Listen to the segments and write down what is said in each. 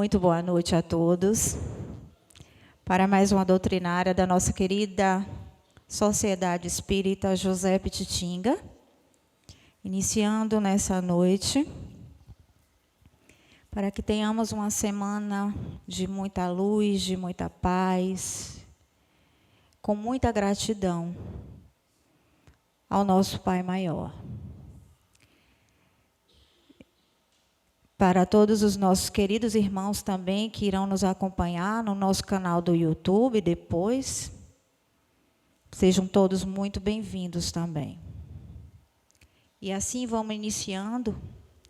Muito boa noite a todos. Para mais uma doutrinária da nossa querida Sociedade Espírita José Pititinga, iniciando nessa noite, para que tenhamos uma semana de muita luz, de muita paz, com muita gratidão ao nosso Pai Maior. Para todos os nossos queridos irmãos também que irão nos acompanhar no nosso canal do YouTube depois, sejam todos muito bem-vindos também. E assim vamos iniciando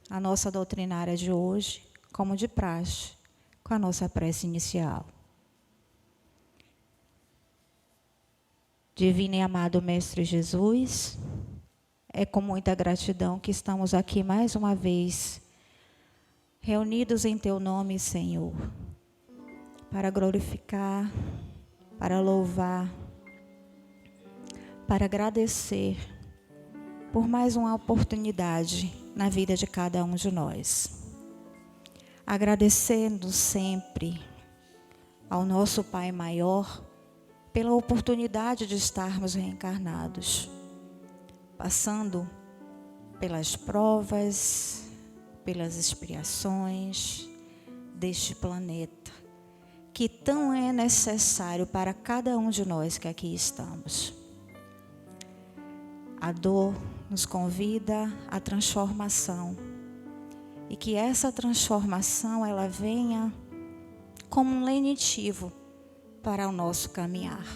a nossa doutrinária de hoje, como de praxe, com a nossa prece inicial. Divino e amado Mestre Jesus, é com muita gratidão que estamos aqui mais uma vez, reunidos em Teu nome, Senhor, para glorificar, para louvar, para agradecer por mais uma oportunidade na vida de cada um de nós. Agradecendo sempre ao nosso Pai Maior pela oportunidade de estarmos reencarnados, passando pelas provas, pelas expiações deste planeta, que tão é necessário para cada um de nós que aqui estamos. A dor nos convida à transformação, e que essa transformação ela venha como um lenitivo para o nosso caminhar.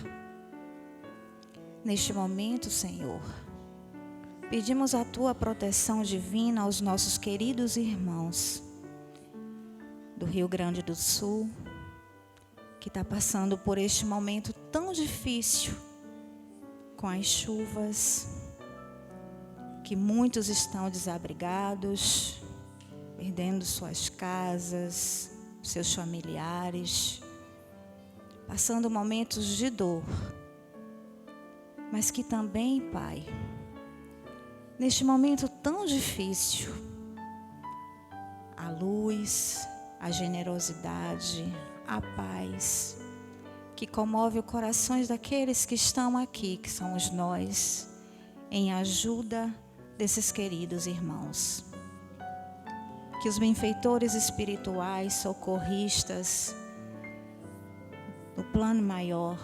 Neste momento, Senhor, pedimos a Tua proteção divina aos nossos queridos irmãos do Rio Grande do Sul, que está passando por este momento tão difícil, com as chuvas, que muitos estão desabrigados, perdendo suas casas, seus familiares, passando momentos de dor, mas que também, Pai, neste momento tão difícil, a luz, a generosidade, a paz, que comove os corações daqueles que estão aqui, que somos nós, em ajuda desses queridos irmãos. Que os benfeitores espirituais, socorristas, do plano maior,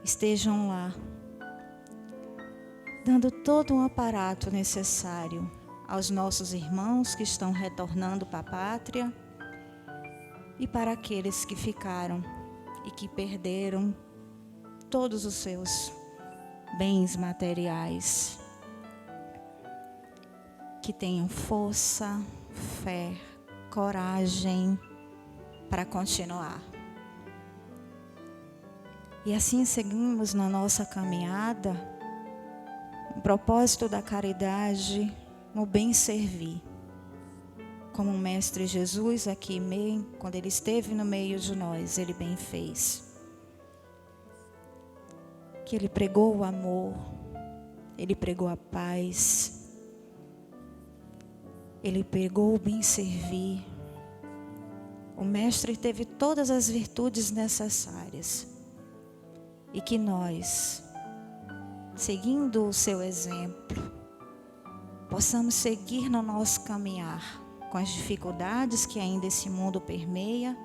estejam lá, dando todo um aparato necessário aos nossos irmãos que estão retornando para a pátria e para aqueles que ficaram e que perderam todos os seus bens materiais. Que tenham força, fé, coragem para continuar. E assim seguimos na nossa caminhada, o propósito da caridade, no bem servir. Como o Mestre Jesus aqui, quando Ele esteve no meio de nós, Ele bem fez. Que Ele pregou o amor, Ele pregou a paz, Ele pregou o bem servir. O Mestre teve todas as virtudes necessárias. E que nós, seguindo o seu exemplo, possamos seguir no nosso caminhar, com as dificuldades que ainda esse mundo permeia,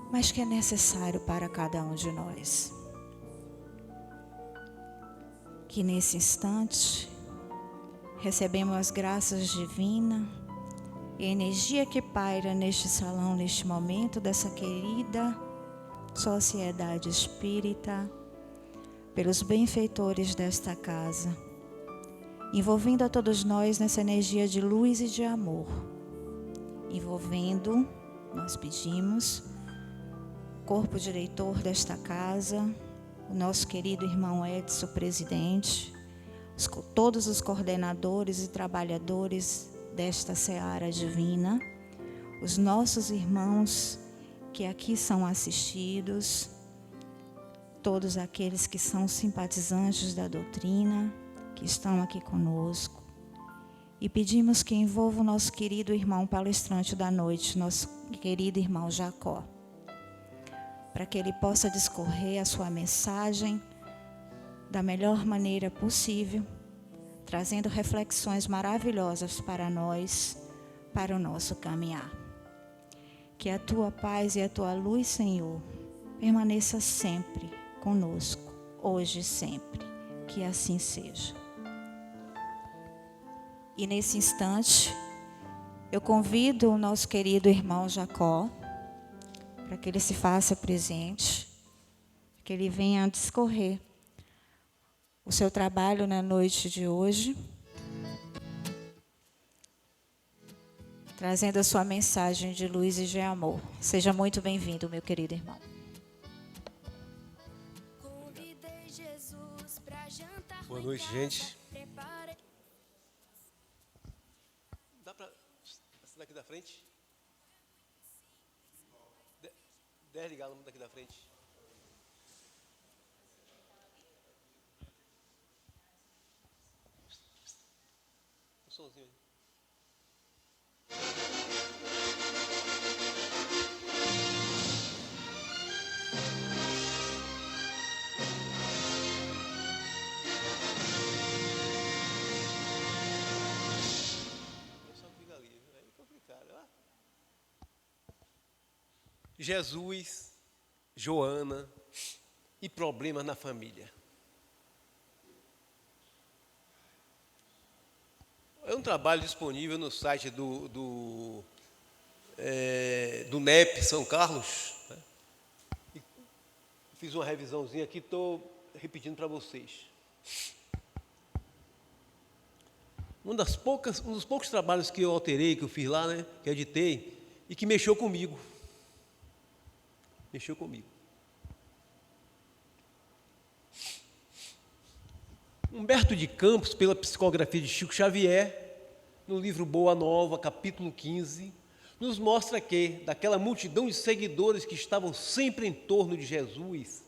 mas que é necessário para cada um de nós. Que nesse instante, recebemos as graças divinas e a energia que paira neste salão, neste momento, dessa querida Sociedade Espírita, pelos benfeitores desta casa, envolvendo a todos nós nessa energia de luz e de amor. Envolvendo, nós pedimos, o corpo diretor desta casa, o nosso querido irmão Edson, presidente, todos os coordenadores e trabalhadores desta seara divina, os nossos irmãos que aqui são assistidos, todos aqueles que são simpatizantes da doutrina, que estão aqui conosco, E pedimos que envolva o nosso querido irmão palestrante da noite, nosso querido irmão Jacó, para que ele possa discorrer a sua mensagem da melhor maneira possível, trazendo reflexões maravilhosas para nós, para o nosso caminhar. Que a tua paz e a tua luz, Senhor, permaneça sempre conosco, hoje e sempre. Que assim seja. E nesse instante, eu convido o nosso querido irmão Jacó, para que ele se faça presente, que ele venha discorrer o seu trabalho na noite de hoje, trazendo a sua mensagem de luz e de amor. Seja muito bem-vindo, meu querido irmão. Boa noite, gente. Dá para essa daqui da frente? Desligar a luz daqui da frente. O somzinho aí. Jesus, Joana e problemas na família. É um trabalho disponível no site do NEP São Carlos, né? Fiz uma revisãozinha aqui, estou repetindo para vocês. Um dos poucos trabalhos que eu alterei, que eu fiz lá, né, que eu editei, e que mexeu comigo. Humberto de Campos, pela psicografia de Chico Xavier, no livro Boa Nova, capítulo 15, nos mostra que, daquela multidão de seguidores que estavam sempre em torno de Jesus,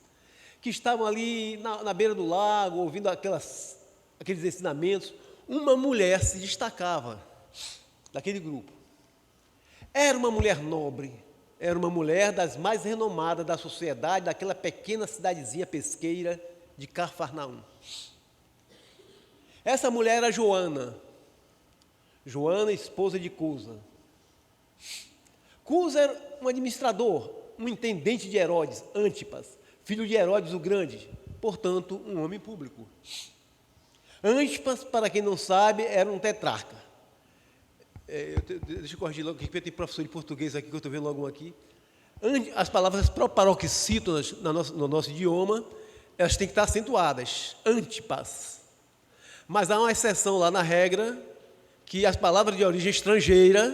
que estavam ali na beira do lago, ouvindo aqueles ensinamentos, uma mulher se destacava daquele grupo. Era uma mulher nobre, era uma mulher das mais renomadas da sociedade, daquela pequena cidadezinha pesqueira de Cafarnaum. Essa mulher era Joana, esposa de Cusa. Cusa era um administrador, um intendente de Herodes, Antipas, filho de Herodes o Grande, portanto, um homem público. Antipas, para quem não sabe, era um tetrarca. Deixa eu corrigir logo, porque tem professor de português aqui, que eu estou vendo logo aqui. As palavras proparoxítonas no nosso idioma, elas têm que estar acentuadas, Antipas. Mas há uma exceção lá na regra, que as palavras de origem estrangeira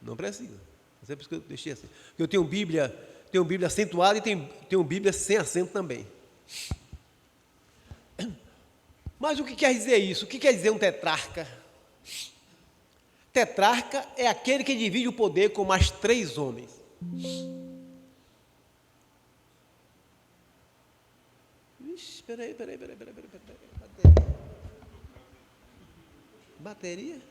não precisam. É por isso que eu deixei assim. Porque eu tenho Bíblia acentuada e tenho Bíblia sem acento também. Mas o que quer dizer isso? O que quer dizer um tetrarca? Tetrarca é aquele que divide o poder com mais 3 homens. Vixe, peraí. Bateria?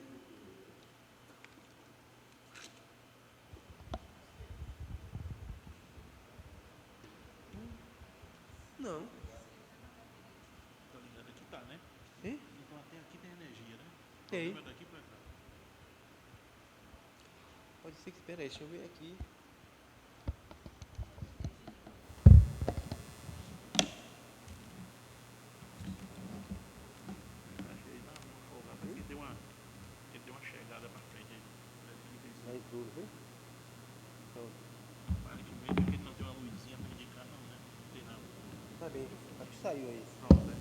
Não. Tá ligado aqui, tá, né? Hein? Então até aqui tem energia, né? Tem. Daqui pra cá. Pode ser que... Espera aí, deixa eu ver aqui. Achei na folgada aqui, deu uma chegada pra frente aí. Vai tudo, viu? Então, Vale que mesmo que ele não tem uma luzinha pra indicar, não, né? Não tem nada. tá bem. Acho que saiu aí. Pronto, né?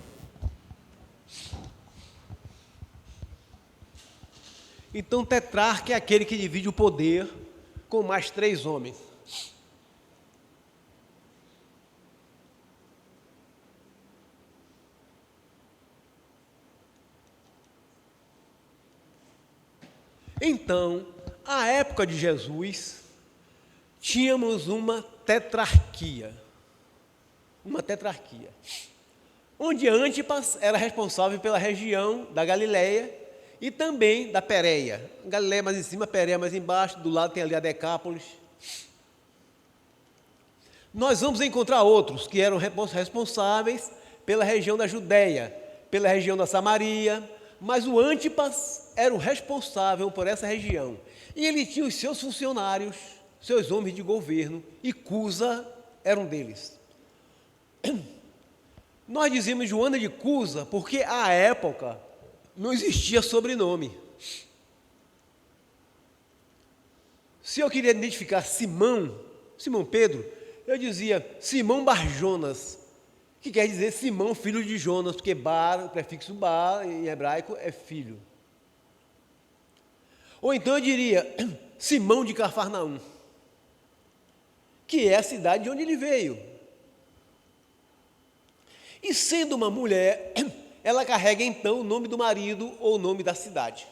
Então, tetrarca é aquele que divide o poder com mais 3 homens. Então, à época de Jesus, tínhamos uma tetrarquia, onde Antipas era responsável pela região da Galileia e também da Pérea. Galileia mais em cima, Pérea mais embaixo, do lado tem ali a Decápolis. Nós vamos encontrar outros que eram responsáveis pela região da Judéia, pela região da Samaria, mas o Antipas era o responsável por essa região. E ele tinha os seus funcionários, seus homens de governo, e Cusa era um deles. Nós dizemos Joana de Cusa porque, à época, não existia sobrenome. Se eu queria identificar Simão Pedro, eu dizia Simão Bar-Jonas, que quer dizer Simão, filho de Jonas, porque Bar, o prefixo Bar, em hebraico, é filho. Ou então eu diria Simão de Cafarnaum, que é a cidade de onde ele veio. E sendo uma mulher, ela carrega então o nome do marido ou o nome da cidade.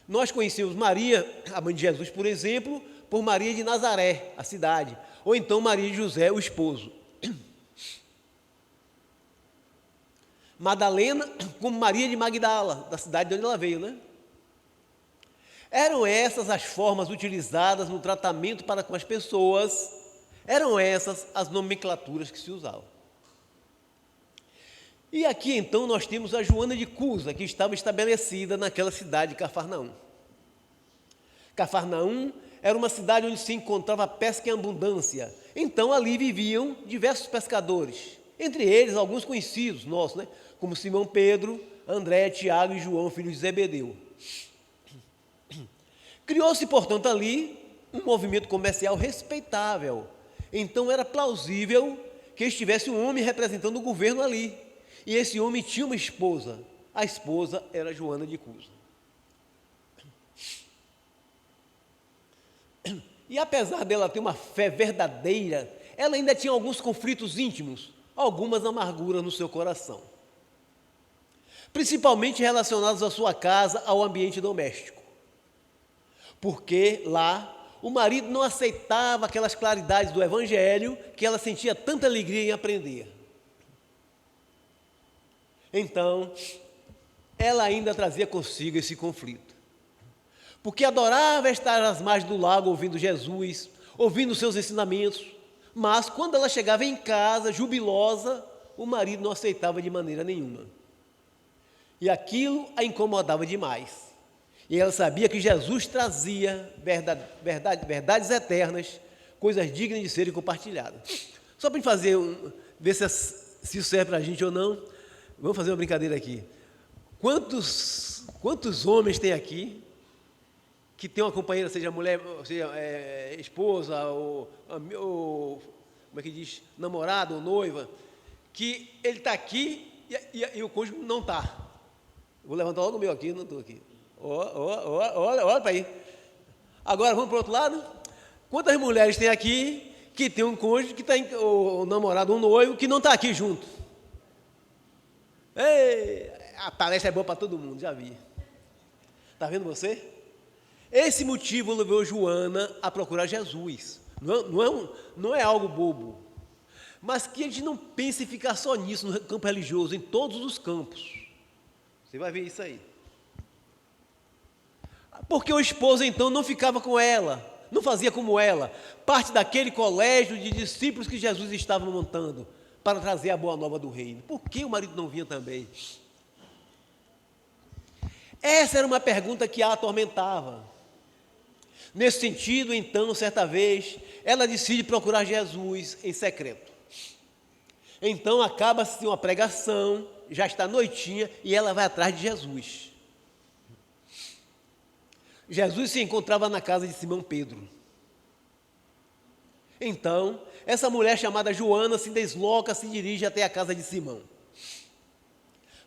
Nós conhecemos Maria, a mãe de Jesus, por exemplo, por Maria de Nazaré, a cidade, ou então Maria de José, o esposo. Madalena, como Maria de Magdala, da cidade de onde ela veio, né? Eram essas as formas utilizadas no tratamento para com as pessoas, eram essas as nomenclaturas que se usavam. E aqui então nós temos a Joana de Cusa, que estava estabelecida naquela cidade de Cafarnaum. Cafarnaum era uma cidade onde se encontrava pesca em abundância. Então ali viviam diversos pescadores, entre eles alguns conhecidos nossos, né? Como Simão Pedro, André, Tiago e João, filhos de Zebedeu. Criou-se, portanto, ali um movimento comercial respeitável. Então era plausível que estivesse um homem representando o governo ali. E esse homem tinha uma esposa. A esposa era Joana de Cusa. E apesar dela ter uma fé verdadeira, ela ainda tinha alguns conflitos íntimos, algumas amarguras no seu coração. Principalmente relacionados à sua casa, ao ambiente doméstico. Porque lá o marido não aceitava aquelas claridades do evangelho que ela sentia tanta alegria em aprender. Então, ela ainda trazia consigo esse conflito. Porque adorava estar às margens do lago ouvindo Jesus, ouvindo seus ensinamentos, mas quando ela chegava em casa, jubilosa, o marido não aceitava de maneira nenhuma. E aquilo a incomodava demais. E ela sabia que Jesus trazia verdades eternas, coisas dignas de serem compartilhadas. Só para ver se isso serve para a gente ou não, vamos fazer uma brincadeira aqui. Quantos homens tem aqui que tem uma companheira, seja mulher, seja esposa, ou como é que diz, namorada ou noiva, que ele está aqui e o cônjuge não está? Vou levantar logo o meu aqui, não estou aqui. Olha para aí. Agora vamos para o outro lado. Quantas mulheres tem aqui que tem um cônjuge, que está o namorado, um noivo, que não está aqui junto? Ei, a palestra é boa para todo mundo, já vi. Está vendo você? Esse motivo levou Joana a procurar Jesus. Não é algo bobo. Mas que a gente não pense em ficar só nisso, no campo religioso, em todos os campos. Você vai ver isso aí. Porque o esposo, então, não ficava com ela, não fazia como ela, parte daquele colégio de discípulos que Jesus estava montando para trazer a boa nova do reino. Por que o marido não vinha também? Essa era uma pergunta que a atormentava. Nesse sentido, então, certa vez, ela decide procurar Jesus em secreto. Então, acaba-se uma pregação, já está noitinha, e ela vai atrás de Jesus. Jesus se encontrava na casa de Simão Pedro. Então, essa mulher chamada Joana se desloca, se dirige até a casa de Simão.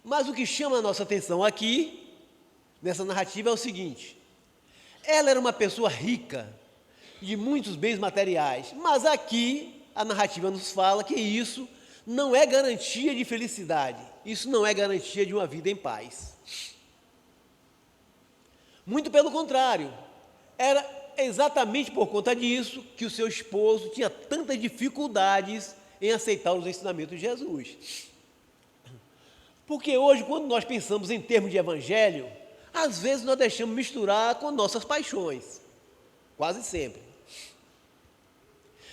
Mas o que chama a nossa atenção aqui, nessa narrativa, é o seguinte: ela era uma pessoa rica, de muitos bens materiais, mas aqui a narrativa nos fala que isso não é garantia de felicidade, isso não é garantia de uma vida em paz. Muito pelo contrário, era exatamente por conta disso que o seu esposo tinha tantas dificuldades em aceitar os ensinamentos de Jesus. Porque hoje, quando nós pensamos em termos de evangelho, às vezes nós deixamos misturar com nossas paixões, quase sempre.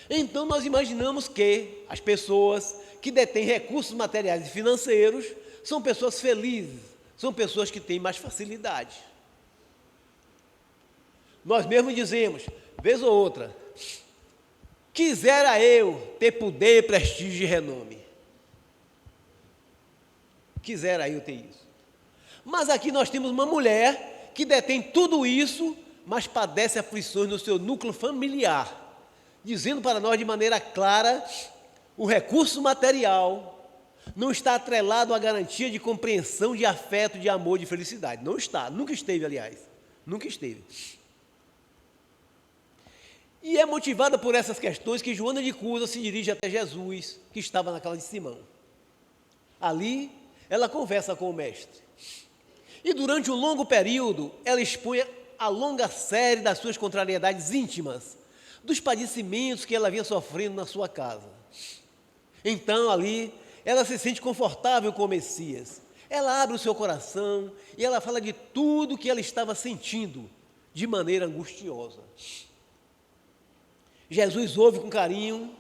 Então nós imaginamos que as pessoas que detêm recursos materiais e financeiros são pessoas felizes, são pessoas que têm mais facilidade. Nós mesmos dizemos, vez ou outra, quisera eu ter poder, prestígio e renome. Quisera eu ter isso. Mas aqui nós temos uma mulher que detém tudo isso, mas padece aflições no seu núcleo familiar, dizendo para nós de maneira clara, o recurso material não está atrelado à garantia de compreensão, de afeto, de amor, de felicidade. Não está, nunca esteve, aliás, nunca esteve. E é motivada por essas questões que Joana de Cusa se dirige até Jesus, que estava na casa de Simão. Ali, ela conversa com o mestre. E durante um longo período, ela expõe a longa série das suas contrariedades íntimas, dos padecimentos que ela vinha sofrendo na sua casa. Então, ali, ela se sente confortável com o Messias. Ela abre o seu coração e ela fala de tudo que ela estava sentindo de maneira angustiosa. Jesus ouve com carinho,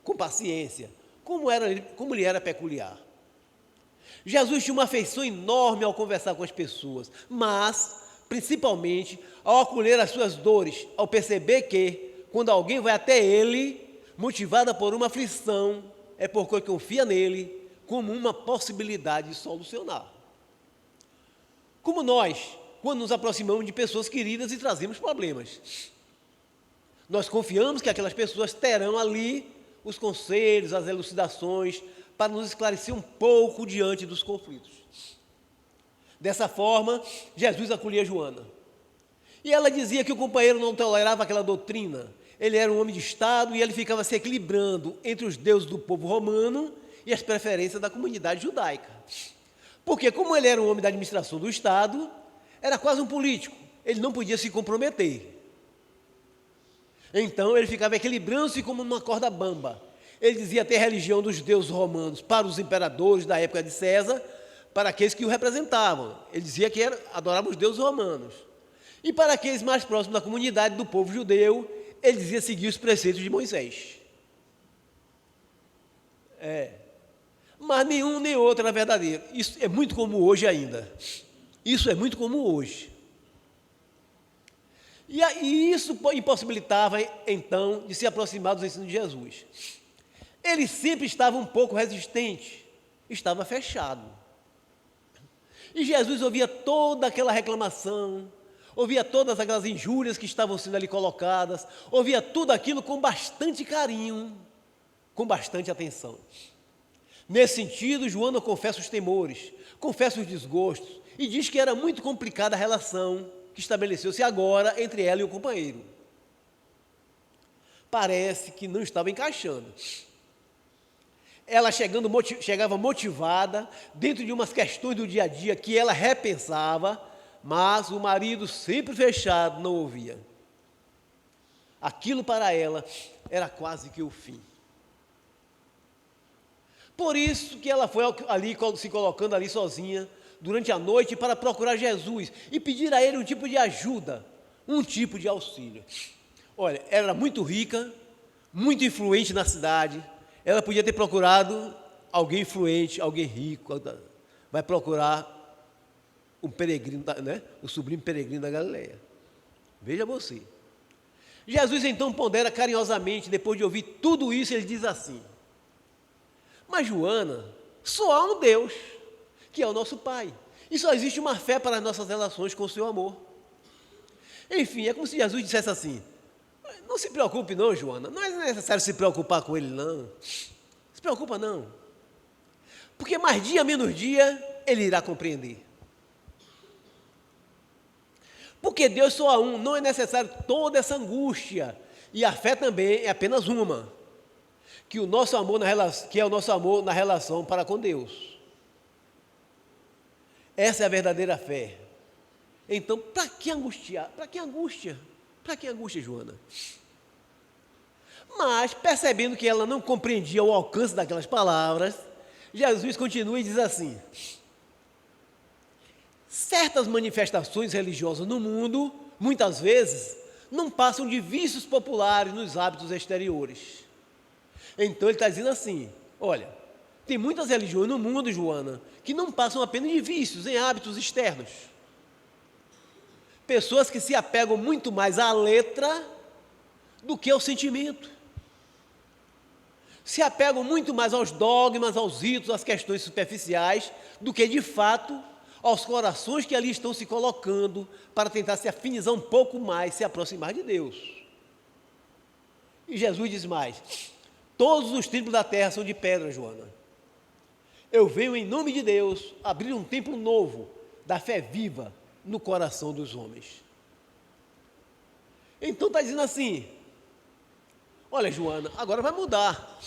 com paciência, como lhe era peculiar. Jesus tinha uma afeição enorme ao conversar com as pessoas, mas, principalmente, ao acolher as suas dores, ao perceber que, quando alguém vai até ele, motivada por uma aflição, é porque confia nele como uma possibilidade de solucionar. Como nós, quando nos aproximamos de pessoas queridas e trazemos problemas. Nós confiamos que aquelas pessoas terão ali os conselhos, as elucidações, para nos esclarecer um pouco diante dos conflitos. Dessa forma, Jesus acolhia Joana. E ela dizia que o companheiro não tolerava aquela doutrina. Ele era um homem de Estado e ele ficava se equilibrando entre os deuses do povo romano e as preferências da comunidade judaica. Porque como ele era um homem da administração do Estado, era quase um político. Ele não podia se comprometer. Então ele ficava equilibrando-se como numa corda bamba. Ele dizia ter religião dos deuses romanos para os imperadores da época de César, para aqueles que o representavam. Ele dizia que adorava os deuses romanos. E para aqueles mais próximos da comunidade do povo judeu, ele dizia seguir os preceitos de Moisés. Mas nenhum nem outro era verdadeiro. Isso é muito comum hoje ainda. Isso é muito comum hoje. E isso impossibilitava, então, de se aproximar dos ensinos de Jesus. Ele sempre estava um pouco resistente, estava fechado. E Jesus ouvia toda aquela reclamação, ouvia todas aquelas injúrias que estavam sendo ali colocadas, ouvia tudo aquilo com bastante carinho, com bastante atenção. Nesse sentido, Joana confessa os temores, confessa os desgostos e diz que era muito complicada a relação que estabeleceu-se agora entre ela e o companheiro. Parece que não estava encaixando. Ela chegava motivada, dentro de umas questões do dia a dia que ela repensava, mas o marido, sempre fechado, não ouvia. Aquilo para ela era quase que o fim. Por isso que ela foi ali, se colocando ali sozinha, durante a noite, para procurar Jesus e pedir a ele um tipo de ajuda, um tipo de auxílio. Olha, ela era muito rica, muito influente na cidade. Ela podia ter procurado alguém influente, alguém rico. Vai procurar um peregrino, né? O sublime peregrino da Galileia. Veja você. Jesus então pondera carinhosamente, depois de ouvir tudo isso, ele diz assim: mas Joana, só há um Deus, que é o nosso Pai, e só existe uma fé para as nossas relações com o seu amor. Enfim, é como se Jesus dissesse assim: não se preocupe não, Joana, não é necessário se preocupar com ele não, se preocupa não, porque mais dia menos dia ele irá compreender. Porque Deus só há um, não é necessário toda essa angústia, e a fé também é apenas uma, que é o nosso amor na relação para com Deus. Essa é a verdadeira fé. Então, para que angustiar? Para que angústia? Para que angústia, Joana? Mas, percebendo que ela não compreendia o alcance daquelas palavras, Jesus continua e diz assim: certas manifestações religiosas no mundo, muitas vezes, não passam de vícios populares nos hábitos exteriores. Então ele está dizendo assim, olha, tem muitas religiões no mundo, Joana, que não passam apenas de vícios em hábitos externos. Pessoas que se apegam muito mais à letra do que ao sentimento. Se apegam muito mais aos dogmas, aos ritos, às questões superficiais, do que, de fato, aos corações que ali estão se colocando para tentar se afinizar um pouco mais, se aproximar de Deus. E Jesus diz mais, todos os templos da terra são de pedra, Joana. Eu venho, em nome de Deus, abrir um templo novo, da fé viva, no coração dos homens. Então está dizendo assim, olha, Joana, agora vai mudar.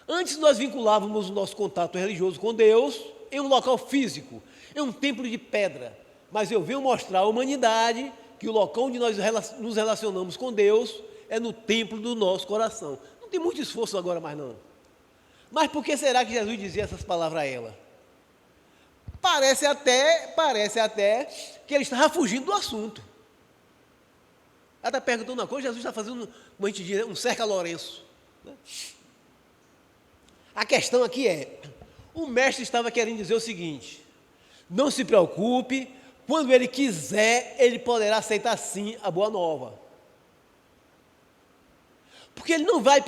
Antes nós vinculávamos o nosso contato religioso com Deus em um local físico, em um templo de pedra. Mas eu venho mostrar à humanidade que o local onde nós nos relacionamos com Deus é no templo do nosso coração. Não tem muito esforço agora mais não. Mas por que será que Jesus dizia essas palavras a ela? Parece até que ele estava fugindo do assunto. Ela está perguntando uma coisa, Jesus está fazendo, como a gente diz, um cerca-Lourenço. Né? A questão aqui é, o mestre estava querendo dizer o seguinte, não se preocupe, quando ele quiser, ele poderá aceitar sim a boa nova. Porque ele não vai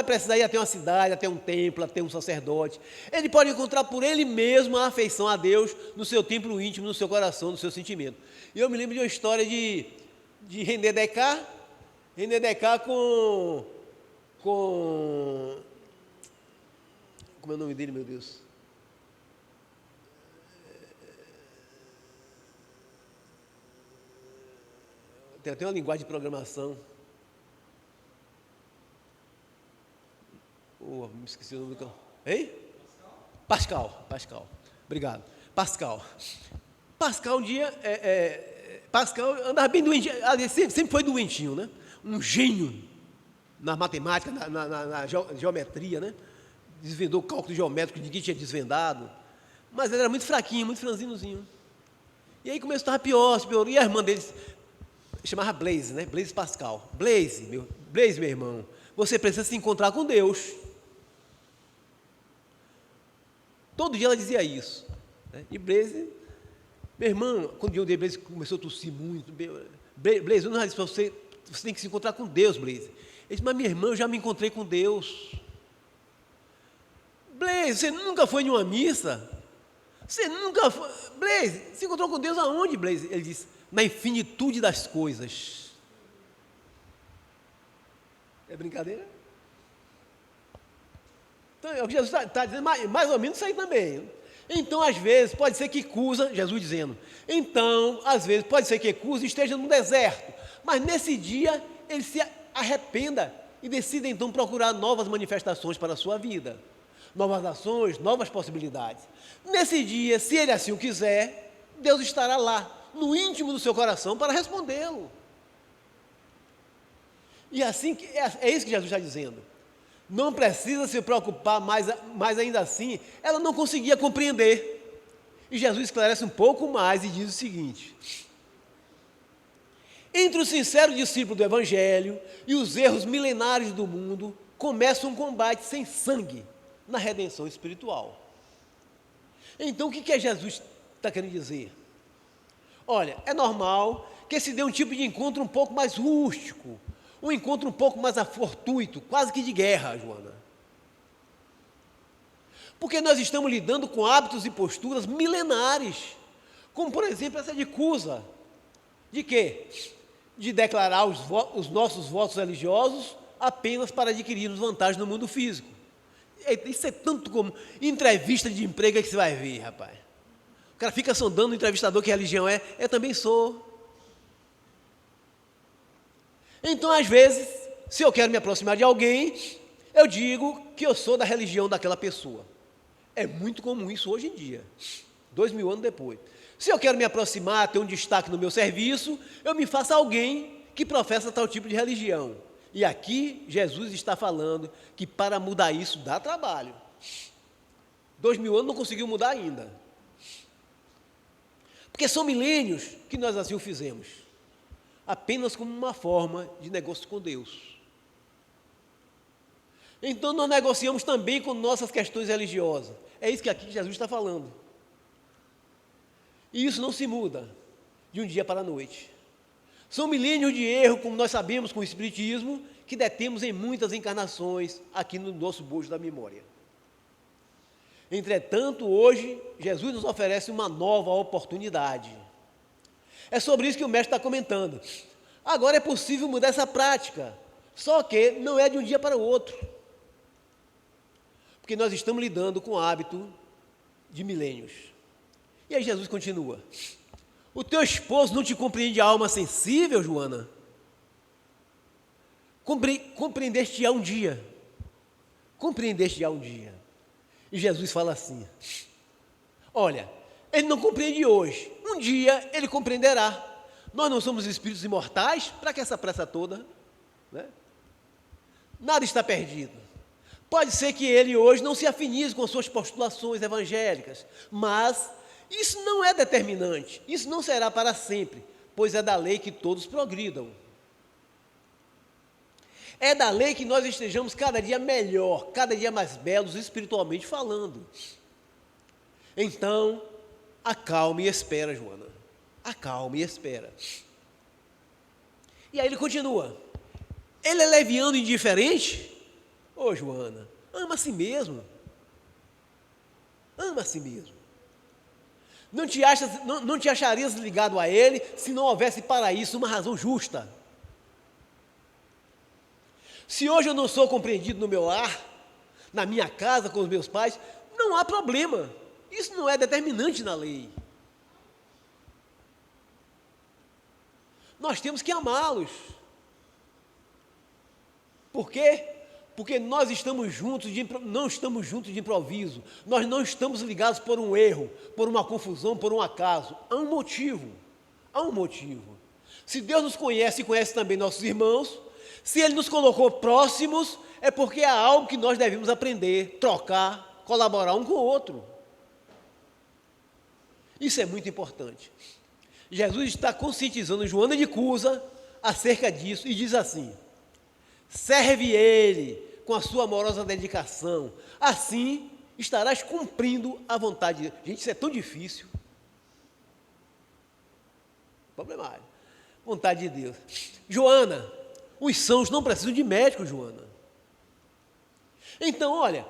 precisar ir até uma cidade, até um templo, até um sacerdote. Ele pode encontrar por ele mesmo a afeição a Deus no seu templo íntimo, no seu coração, no seu sentimento. E eu me lembro de uma história de René Descartes. René Descartes com... Como é o nome dele, meu Deus? Tem até uma linguagem de programação. Me esqueci o nome do... Hein? Pascal. Obrigado. Pascal um dia... Pascal andava bem doentinho, sempre foi doentinho, né? Um gênio na matemática, na geometria, né? Desvendou o cálculo geométrico que ninguém tinha desvendado. Mas ele era muito fraquinho, muito franzinozinho. E aí começou a estar pior. E a irmã dele chamava Blaise, né? Blaise Pascal. Blaise, meu irmão, você precisa se encontrar com Deus. Todo dia ela dizia isso. Né? E Blaise, meu irmão, quando o dia Blaise começou a tossir muito, Blaise, eu não disse para você, você tem que se encontrar com Deus, Blaise. Ele disse, mas minha irmã, eu já me encontrei com Deus. Blaise, você nunca foi em uma missa? Você nunca foi... Blaise, se encontrou com Deus aonde, Blaise? Ele disse, na infinitude das coisas. É brincadeira? Então, é o que Jesus está dizendo, mais ou menos isso aí também. Então, às vezes, pode ser que Cusa, Jesus dizendo, então, às vezes, pode ser que Cusa esteja no deserto, mas nesse dia, ele se arrependa e decida, então, procurar novas manifestações para a sua vida, novas ações, novas possibilidades. Nesse dia, se ele assim o quiser, Deus estará lá, no íntimo do seu coração, para respondê-lo. E assim, é isso que Jesus está dizendo. Não precisa se preocupar, mas ainda assim, ela não conseguia compreender. E Jesus esclarece um pouco mais e diz o seguinte: entre o sincero discípulo do Evangelho e os erros milenares do mundo, começa um combate sem sangue na redenção espiritual. Então, o que Jesus está querendo dizer? Olha, é normal que se dê um tipo de encontro um pouco mais rústico, um encontro um pouco mais fortuito, quase que de guerra, Joana. Porque nós estamos lidando com hábitos e posturas milenares, como, por exemplo, essa de Cusa. De quê? De declarar os nossos votos religiosos apenas para adquirirmos vantagem no mundo físico. Isso é tanto como entrevista de emprego que você vai ver, rapaz. O cara fica sondando o entrevistador que religião é. Eu também sou. Então, às vezes, se eu quero me aproximar de alguém, eu digo que eu sou da religião daquela pessoa. É muito comum isso hoje em dia, 2000 anos depois. Se eu quero me aproximar, ter um destaque no meu serviço, eu me faço alguém que professa tal tipo de religião. E aqui, Jesus está falando que para mudar isso dá trabalho. 2000 anos não conseguiu mudar ainda. Porque são milênios que nós assim o fizemos, apenas como uma forma de negócio com Deus. Então nós negociamos também com nossas questões religiosas. É isso que aqui Jesus está falando. E isso não se muda de um dia para a noite. São milênios de erro, como nós sabemos com o Espiritismo, que detemos em muitas encarnações aqui no nosso bojo da memória. Entretanto, hoje, Jesus nos oferece uma nova oportunidade. É sobre isso que o mestre está comentando. Agora é possível mudar essa prática, só que não é de um dia para o outro. Porque nós estamos lidando com o hábito de milênios. E aí Jesus continua. O teu esposo não te compreende a alma sensível, Joana? Compreendeste-á um dia. Compreendeste-á um dia. E Jesus fala assim, olha, ele não compreende hoje, um dia ele compreenderá. Nós não somos espíritos imortais, para que essa pressa toda? Né? Nada está perdido. Pode ser que ele hoje não se afinize com as suas postulações evangélicas, mas isso não é determinante, isso não será para sempre, pois é da lei que todos progridam. É da lei que nós estejamos cada dia melhor, cada dia mais belos espiritualmente falando. Então, acalme e espera, Joana. Acalme e espera. E aí ele continua. Ele é leviano e indiferente? Ô, Joana, ama a si mesmo. Ama a si mesmo. Não te acharias ligado a ele se não houvesse para isso uma razão justa. Se hoje eu não sou compreendido no meu lar, na minha casa, com os meus pais, não há problema. Isso não é determinante na lei. Nós temos que amá-los. Por quê? Porque nós estamos juntos, não estamos juntos de improviso. Nós não estamos ligados por um erro, por uma confusão, por um acaso. Há um motivo. Há um motivo. Se Deus nos conhece e conhece também nossos irmãos, se Ele nos colocou próximos, é porque há algo que nós devemos aprender, trocar, colaborar um com o outro. Isso é muito importante. Jesus está conscientizando Joana de Cusa acerca disso e diz assim, serve Ele com a sua amorosa dedicação, assim estarás cumprindo a vontade de Deus. Gente, isso é tão difícil. Problemático. Vontade de Deus. Joana, os sãos não precisam de médico, Joana. Então, olha,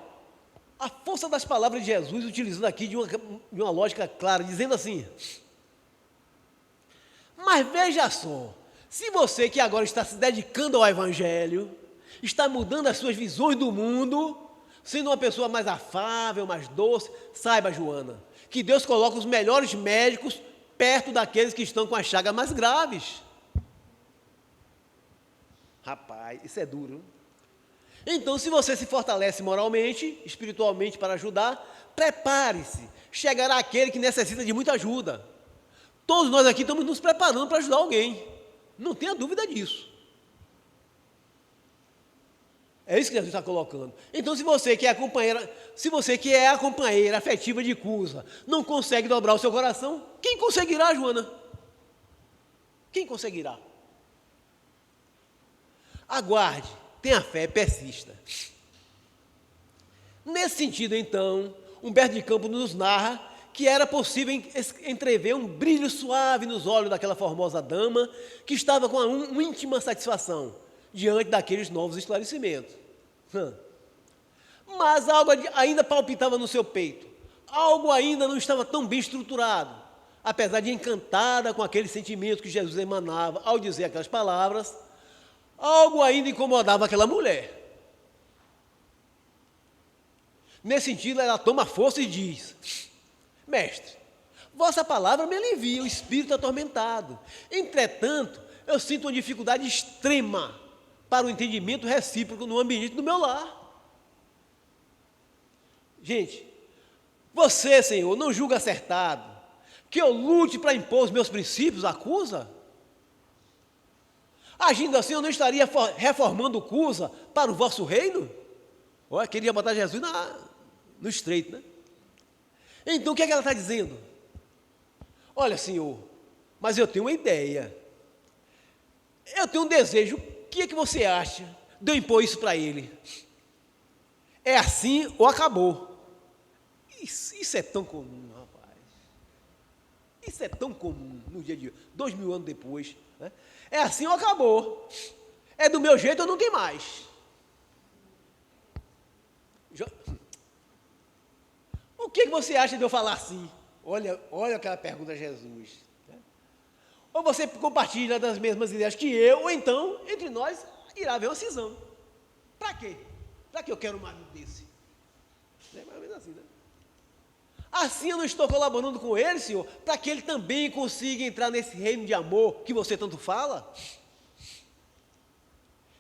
a força das palavras de Jesus, utilizando aqui de uma lógica clara, dizendo assim, mas veja só, se você que agora está se dedicando ao Evangelho, está mudando as suas visões do mundo, sendo uma pessoa mais afável, mais doce, saiba, Joana, que Deus coloca os melhores médicos perto daqueles que estão com as chagas mais graves. Rapaz, isso é duro. Então, se você se fortalece moralmente, espiritualmente para ajudar, prepare-se. Chegará aquele que necessita de muita ajuda. Todos nós aqui estamos nos preparando para ajudar alguém. Não tenha dúvida disso. É isso que Jesus está colocando. Então, se você que é a companheira afetiva de Cusa, não consegue dobrar o seu coração, quem conseguirá, Joana? Quem conseguirá? Aguarde, tenha fé, persista. Nesse sentido, então, Humberto de Campos nos narra que era possível entrever um brilho suave nos olhos daquela formosa dama que estava com uma íntima satisfação diante daqueles novos esclarecimentos. Mas algo ainda palpitava no seu peito, algo ainda não estava tão bem estruturado, apesar de encantada com aquele sentimento que Jesus emanava ao dizer aquelas palavras, algo ainda incomodava aquela mulher. Nesse sentido, ela toma força e diz, mestre, vossa palavra me alivia o espírito atormentado. Entretanto, eu sinto uma dificuldade extrema para o entendimento recíproco no ambiente do meu lar. Gente, você, Senhor, não julga acertado que eu lute para impor os meus princípios à Cusa? Agindo assim, eu não estaria reformando Cusa para o vosso reino? Olha, queria botar Jesus no estreito, né? Então, o que é que ela está dizendo? Olha, Senhor, mas eu tenho uma ideia. Eu tenho um desejo. O que é que você acha de eu impor isso para ele? É assim ou acabou? Isso é tão comum, rapaz. Isso é tão comum no dia de hoje, 2000 anos depois. Né? É assim ou acabou? É do meu jeito ou não tem mais? O que você acha de eu falar assim? Olha aquela pergunta de Jesus. Né? Ou você compartilha das mesmas ideias que eu, ou então, entre nós, irá haver uma cisão. Para quê? Para que eu quero um marido desse? É mais ou menos assim, né? Assim eu não estou colaborando com ele, Senhor, para que ele também consiga entrar nesse reino de amor que você tanto fala?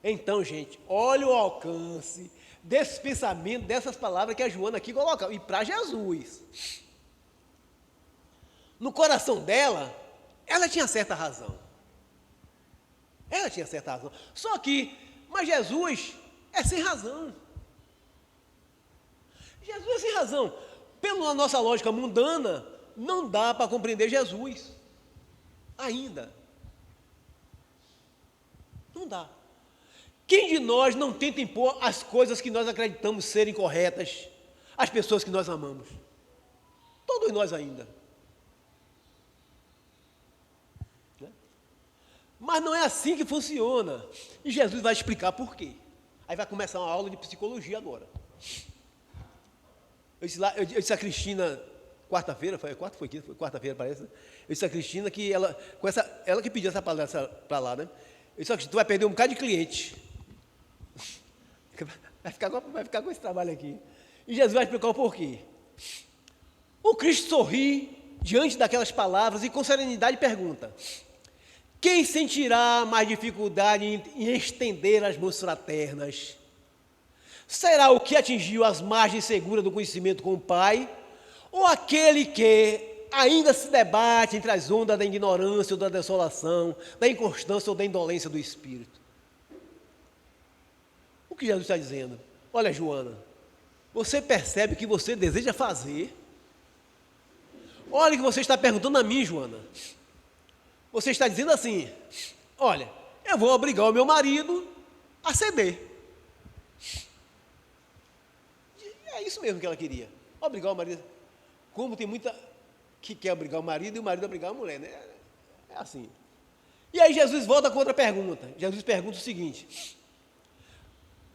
Então, gente, olha o alcance desse pensamento, dessas palavras que a Joana aqui coloca, e para Jesus. No coração dela, ela tinha certa razão. Ela tinha certa razão. Só que, mas Jesus é sem razão. Jesus é sem razão. Pela nossa lógica mundana, não dá para compreender Jesus. Ainda. Não dá. Quem de nós não tenta impor as coisas que nós acreditamos serem corretas às pessoas que nós amamos? Todos nós ainda. Né? Mas não é assim que funciona. E Jesus vai explicar por quê. Aí vai começar uma aula de psicologia agora. Eu disse a Cristina, quarta-feira, foi quarta-feira parece, né? Eu disse a Cristina que ela que pediu essa palestra para lá, né? Eu disse, tu vai perder um bocado de cliente. Vai ficar com esse trabalho aqui. E Jesus vai explicar o porquê. O Cristo sorri diante daquelas palavras e com serenidade pergunta: quem sentirá mais dificuldade em estender as mãos fraternas? Será o que atingiu as margens seguras do conhecimento com o Pai? Ou aquele que ainda se debate entre as ondas da ignorância ou da desolação, da inconstância ou da indolência do espírito? O que Jesus está dizendo? Olha, Joana, você percebe o que você deseja fazer? Olha o que você está perguntando a mim, Joana. Você está dizendo assim: olha, eu vou obrigar o meu marido a ceder. É isso mesmo que ela queria. Obrigar o marido. Como tem muita que quer obrigar o marido e o marido obrigar a mulher, né? É assim. E aí Jesus volta com outra pergunta. Jesus pergunta o seguinte: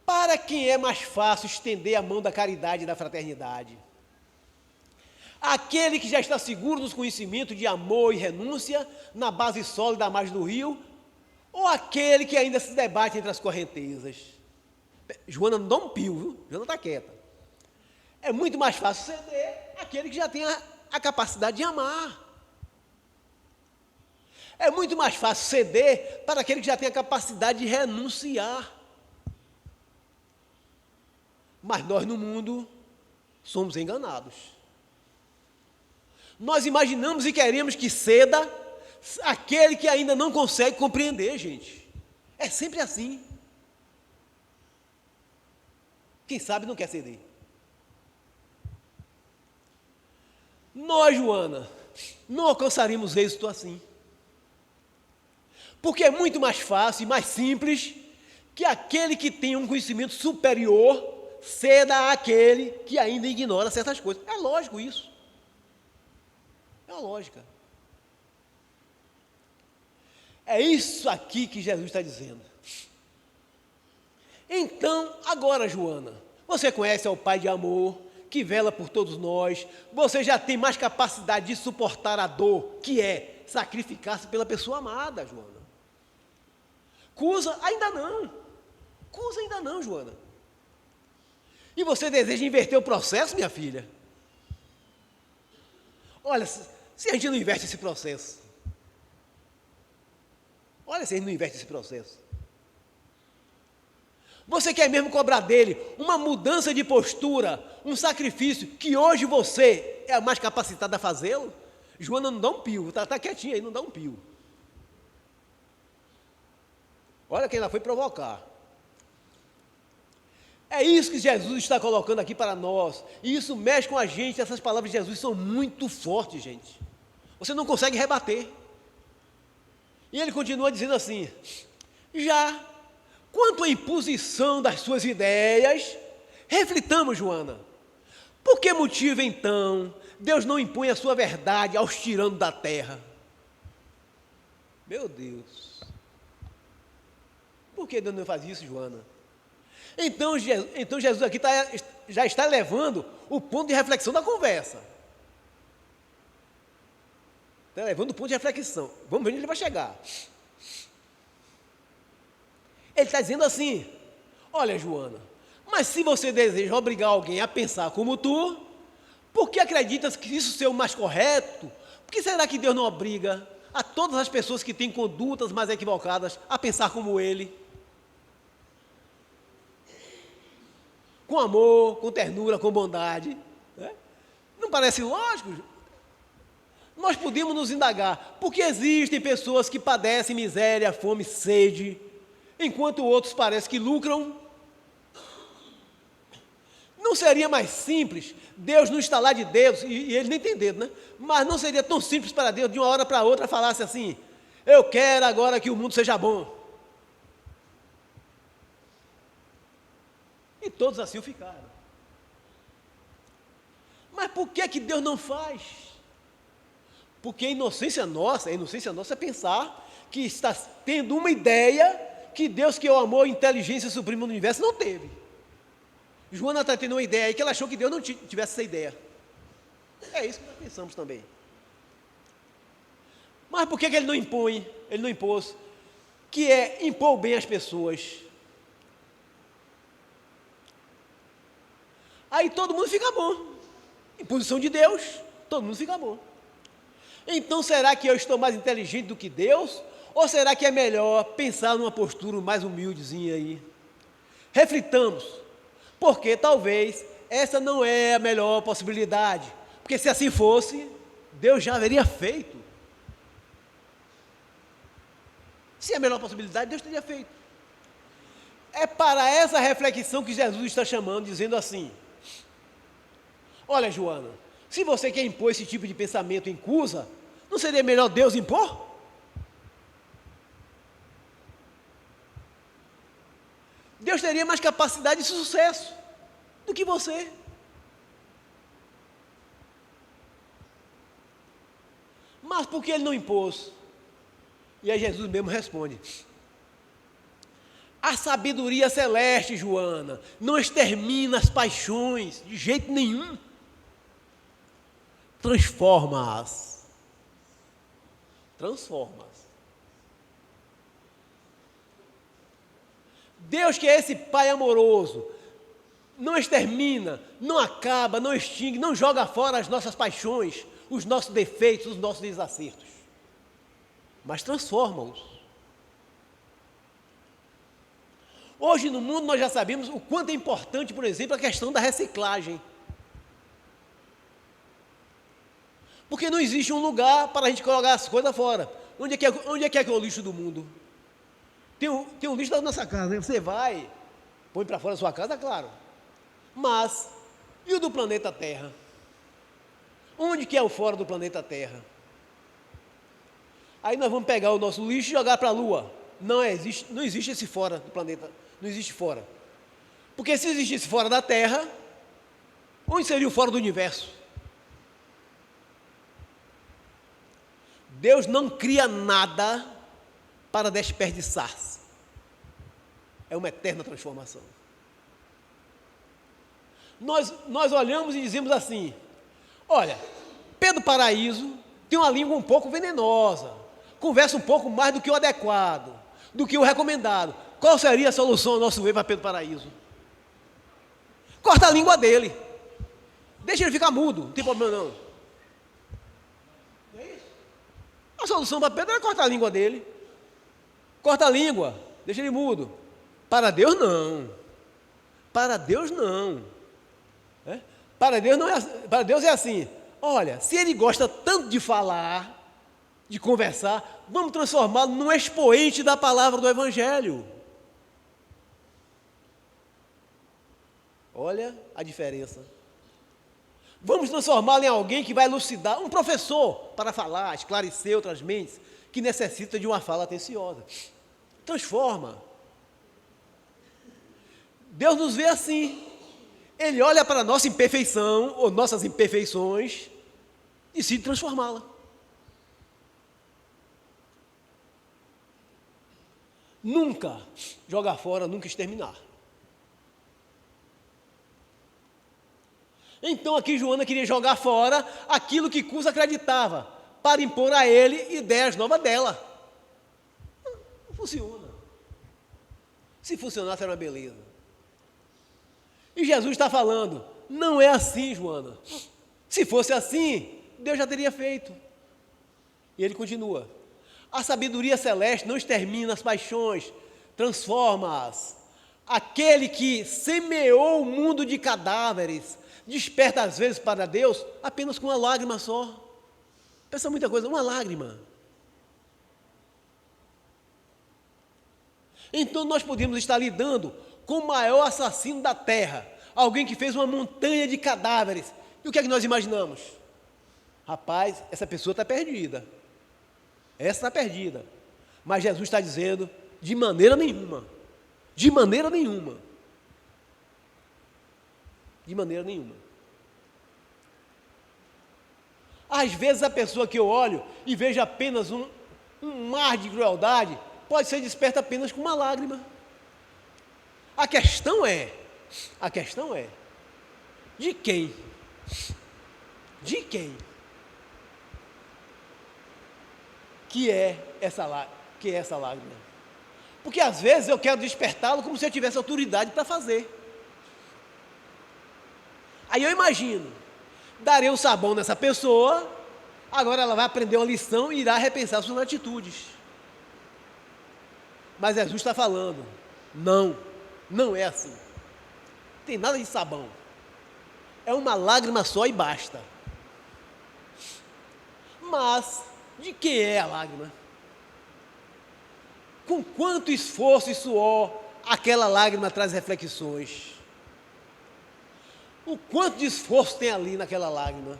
para quem é mais fácil estender a mão da caridade e da fraternidade? Aquele que já está seguro dos conhecimentos de amor e renúncia na base sólida da margem do rio? Ou aquele que ainda se debate entre as correntezas? Joana não dá um pio, viu? Joana está quieta. É muito mais fácil ceder aquele que já tem a capacidade de amar. É muito mais fácil ceder para aquele que já tem a capacidade de renunciar. Mas nós no mundo somos enganados. Nós imaginamos e queremos que ceda aquele que ainda não consegue compreender, gente. É sempre assim. Quem sabe não quer ceder. Nós, Joana, não alcançaríamos êxito assim. Porque é muito mais fácil e mais simples que aquele que tem um conhecimento superior ceda àquele que ainda ignora certas coisas. É lógico isso. É uma lógica. É isso aqui que Jesus está dizendo. Então, agora, Joana, você conhece ao Pai de amor, que vela por todos nós, você já tem mais capacidade de suportar a dor, que é sacrificar-se pela pessoa amada, Joana. Cusa ainda não, Joana. E você deseja inverter o processo, minha filha? Olha, se a gente não inverte esse processo, Você quer mesmo cobrar dele uma mudança de postura, um sacrifício, que hoje você é a mais capacitada a fazê-lo? Joana não dá um pio, está quietinha aí, não dá um pio. Olha quem ela foi provocar. É isso que Jesus está colocando aqui para nós. E isso mexe com a gente, essas palavras de Jesus são muito fortes, gente. Você não consegue rebater. E ele continua dizendo assim: já quanto à imposição das suas ideias, reflitamos, Joana. Por que motivo, então, Deus não impõe a sua verdade aos tiranos da terra? Meu Deus. Por que Deus não faz isso, Joana? Então Jesus aqui já está levando o ponto de reflexão da conversa. Está levando o ponto de reflexão. Vamos ver onde ele vai chegar. Ele está dizendo assim: olha, Joana, mas se você deseja obrigar alguém a pensar como tu, por que acreditas que isso seja o mais correto? Por que será que Deus não obriga a todas as pessoas que têm condutas mais equivocadas a pensar como ele? Com amor, com ternura, com bondade. Né? Não parece lógico? Nós podemos nos indagar, por que existem pessoas que padecem miséria, fome, sede, enquanto outros parecem que lucram? Não seria mais simples Deus não estalar de dedos, e ele nem tem dedo, né? Mas não seria tão simples para Deus, de uma hora para outra, falasse assim: eu quero agora que o mundo seja bom. E todos assim o ficaram. Mas por que Deus não faz? Porque a inocência nossa é pensar que está tendo uma ideia que Deus, que é o amor e inteligência suprema do universo, não teve. Joana está tendo uma ideia aí que ela achou que Deus não tivesse essa ideia. É isso que nós pensamos também. Mas por que ele não impõe, ele não impôs, que é impor bem às pessoas? Aí todo mundo fica bom. Em posição de Deus, todo mundo fica bom. Então será que eu estou mais inteligente do que Deus? Ou será que é melhor pensar numa postura mais humildezinha aí? Reflitamos, porque talvez essa não é a melhor possibilidade. Porque se assim fosse, Deus já haveria feito. Se é a melhor possibilidade, Deus teria feito. É para essa reflexão que Jesus está chamando, dizendo assim: olha, Joana, se você quer impor esse tipo de pensamento em Cusa, não seria melhor Deus impor? Deus teria mais capacidade de sucesso do que você. Mas por que ele não impôs? E aí Jesus mesmo responde: a sabedoria celeste, Joana, não extermina as paixões de jeito nenhum. Transforma-as. Transforma-as. Deus, que é esse Pai amoroso, não extermina, não acaba, não extingue, não joga fora as nossas paixões, os nossos defeitos, os nossos desacertos, mas transforma-os. Hoje no mundo nós já sabemos o quanto é importante, por exemplo, a questão da reciclagem. Porque não existe um lugar para a gente colocar as coisas fora. Onde é que é o lixo do mundo? Tem um lixo da nossa casa, né? Você vai, põe para fora da sua casa, claro. Mas, e o do planeta Terra? Onde que é o fora do planeta Terra? Aí nós vamos pegar o nosso lixo e jogar para a Lua. Não existe esse fora do planeta, não existe fora. Porque se existisse fora da Terra, onde seria o fora do universo? Deus não cria nada para desperdiçar-se. É uma eterna transformação. Nós olhamos e dizemos assim: olha, Pedro Paraíso tem uma língua um pouco venenosa, conversa um pouco mais do que o adequado, do que o recomendado. Qual seria a solução ao nosso ver para Pedro Paraíso? Corta a língua dele. Deixa ele ficar mudo, não tem problema não. É isso. A solução para Pedro é cortar a língua dele. Corta a língua, deixa ele mudo. Para Deus não. Para Deus não. É? Para Deus é assim: olha, se ele gosta tanto de falar, de conversar, vamos transformá-lo num expoente da palavra do Evangelho. Olha a diferença. Vamos transformá-lo em alguém que vai elucidar, um professor para falar, esclarecer outras mentes que necessitam de uma fala atenciosa. Transforma. Deus nos vê assim. Ele olha para a nossa imperfeição, ou nossas imperfeições, e decide transformá-la. Nunca jogar fora, nunca exterminar. Então aqui Joana queria jogar fora aquilo que Cusa acreditava, para impor a ele ideias novas dela. Não funciona. Se funcionasse era uma beleza. E Jesus está falando, não é assim, Joana. Se fosse assim, Deus já teria feito. E ele continua, a sabedoria celeste não extermina as paixões, transforma-as. Aquele que semeou o mundo de cadáveres, desperta às vezes para Deus apenas com uma lágrima só. Pensa muita coisa, uma lágrima. Então nós podemos estar lidando com o maior assassino da terra, alguém que fez uma montanha de cadáveres. E o que é que nós imaginamos? Rapaz, essa pessoa está perdida. Essa está perdida. Mas Jesus está dizendo, de maneira nenhuma. De maneira nenhuma. De maneira nenhuma. Às vezes a pessoa que eu olho e vejo apenas um mar de crueldade, pode ser desperta apenas com uma lágrima. A questão é, de quem? De quem? Que é essa lágrima? Porque às vezes eu quero despertá-lo como se eu tivesse autoridade para fazer. Aí eu imagino, darei um sabão nessa pessoa, agora ela vai aprender uma lição e irá repensar suas atitudes. Mas Jesus está falando, não é assim. Não tem nada de sabão. É uma lágrima só e basta. Mas, de quem é a lágrima? Com quanto esforço e suor aquela lágrima traz reflexões? O quanto de esforço tem ali naquela lágrima?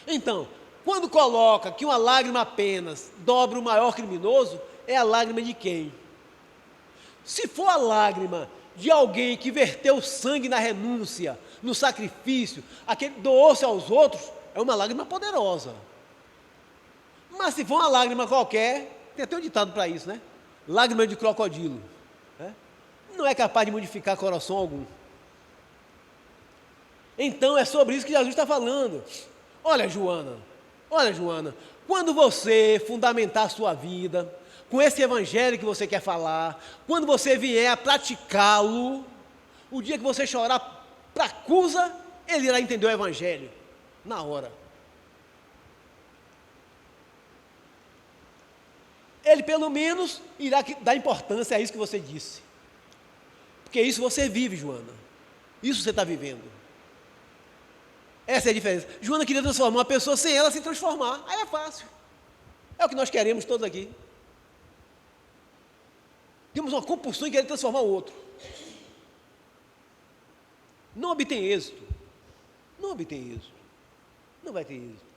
Então, quando coloca que uma lágrima apenas dobra o maior criminoso, é a lágrima de quem? Se for a lágrima de alguém que verteu sangue na renúncia, no sacrifício, aquele doou-se aos outros, é uma lágrima poderosa. Mas se for uma lágrima qualquer, tem até um ditado para isso, né? Lágrima de crocodilo. Né? Não é capaz de modificar coração algum. Então é sobre isso que Jesus está falando. Olha, Joana, quando você fundamentar a sua vida com esse evangelho que você quer falar, quando você vier a praticá-lo, o dia que você chorar para Cusa, ele irá entender o evangelho, na hora. Ele pelo menos irá dar importância a isso que você disse. Porque isso você vive, Joana. Isso você está vivendo. Essa é a diferença. Joana queria transformar uma pessoa sem ela se transformar. Aí é fácil. É o que nós queremos todos aqui. Temos uma compulsão em querer transformar o outro. Não obtém êxito. Não obtém êxito. Não vai ter êxito.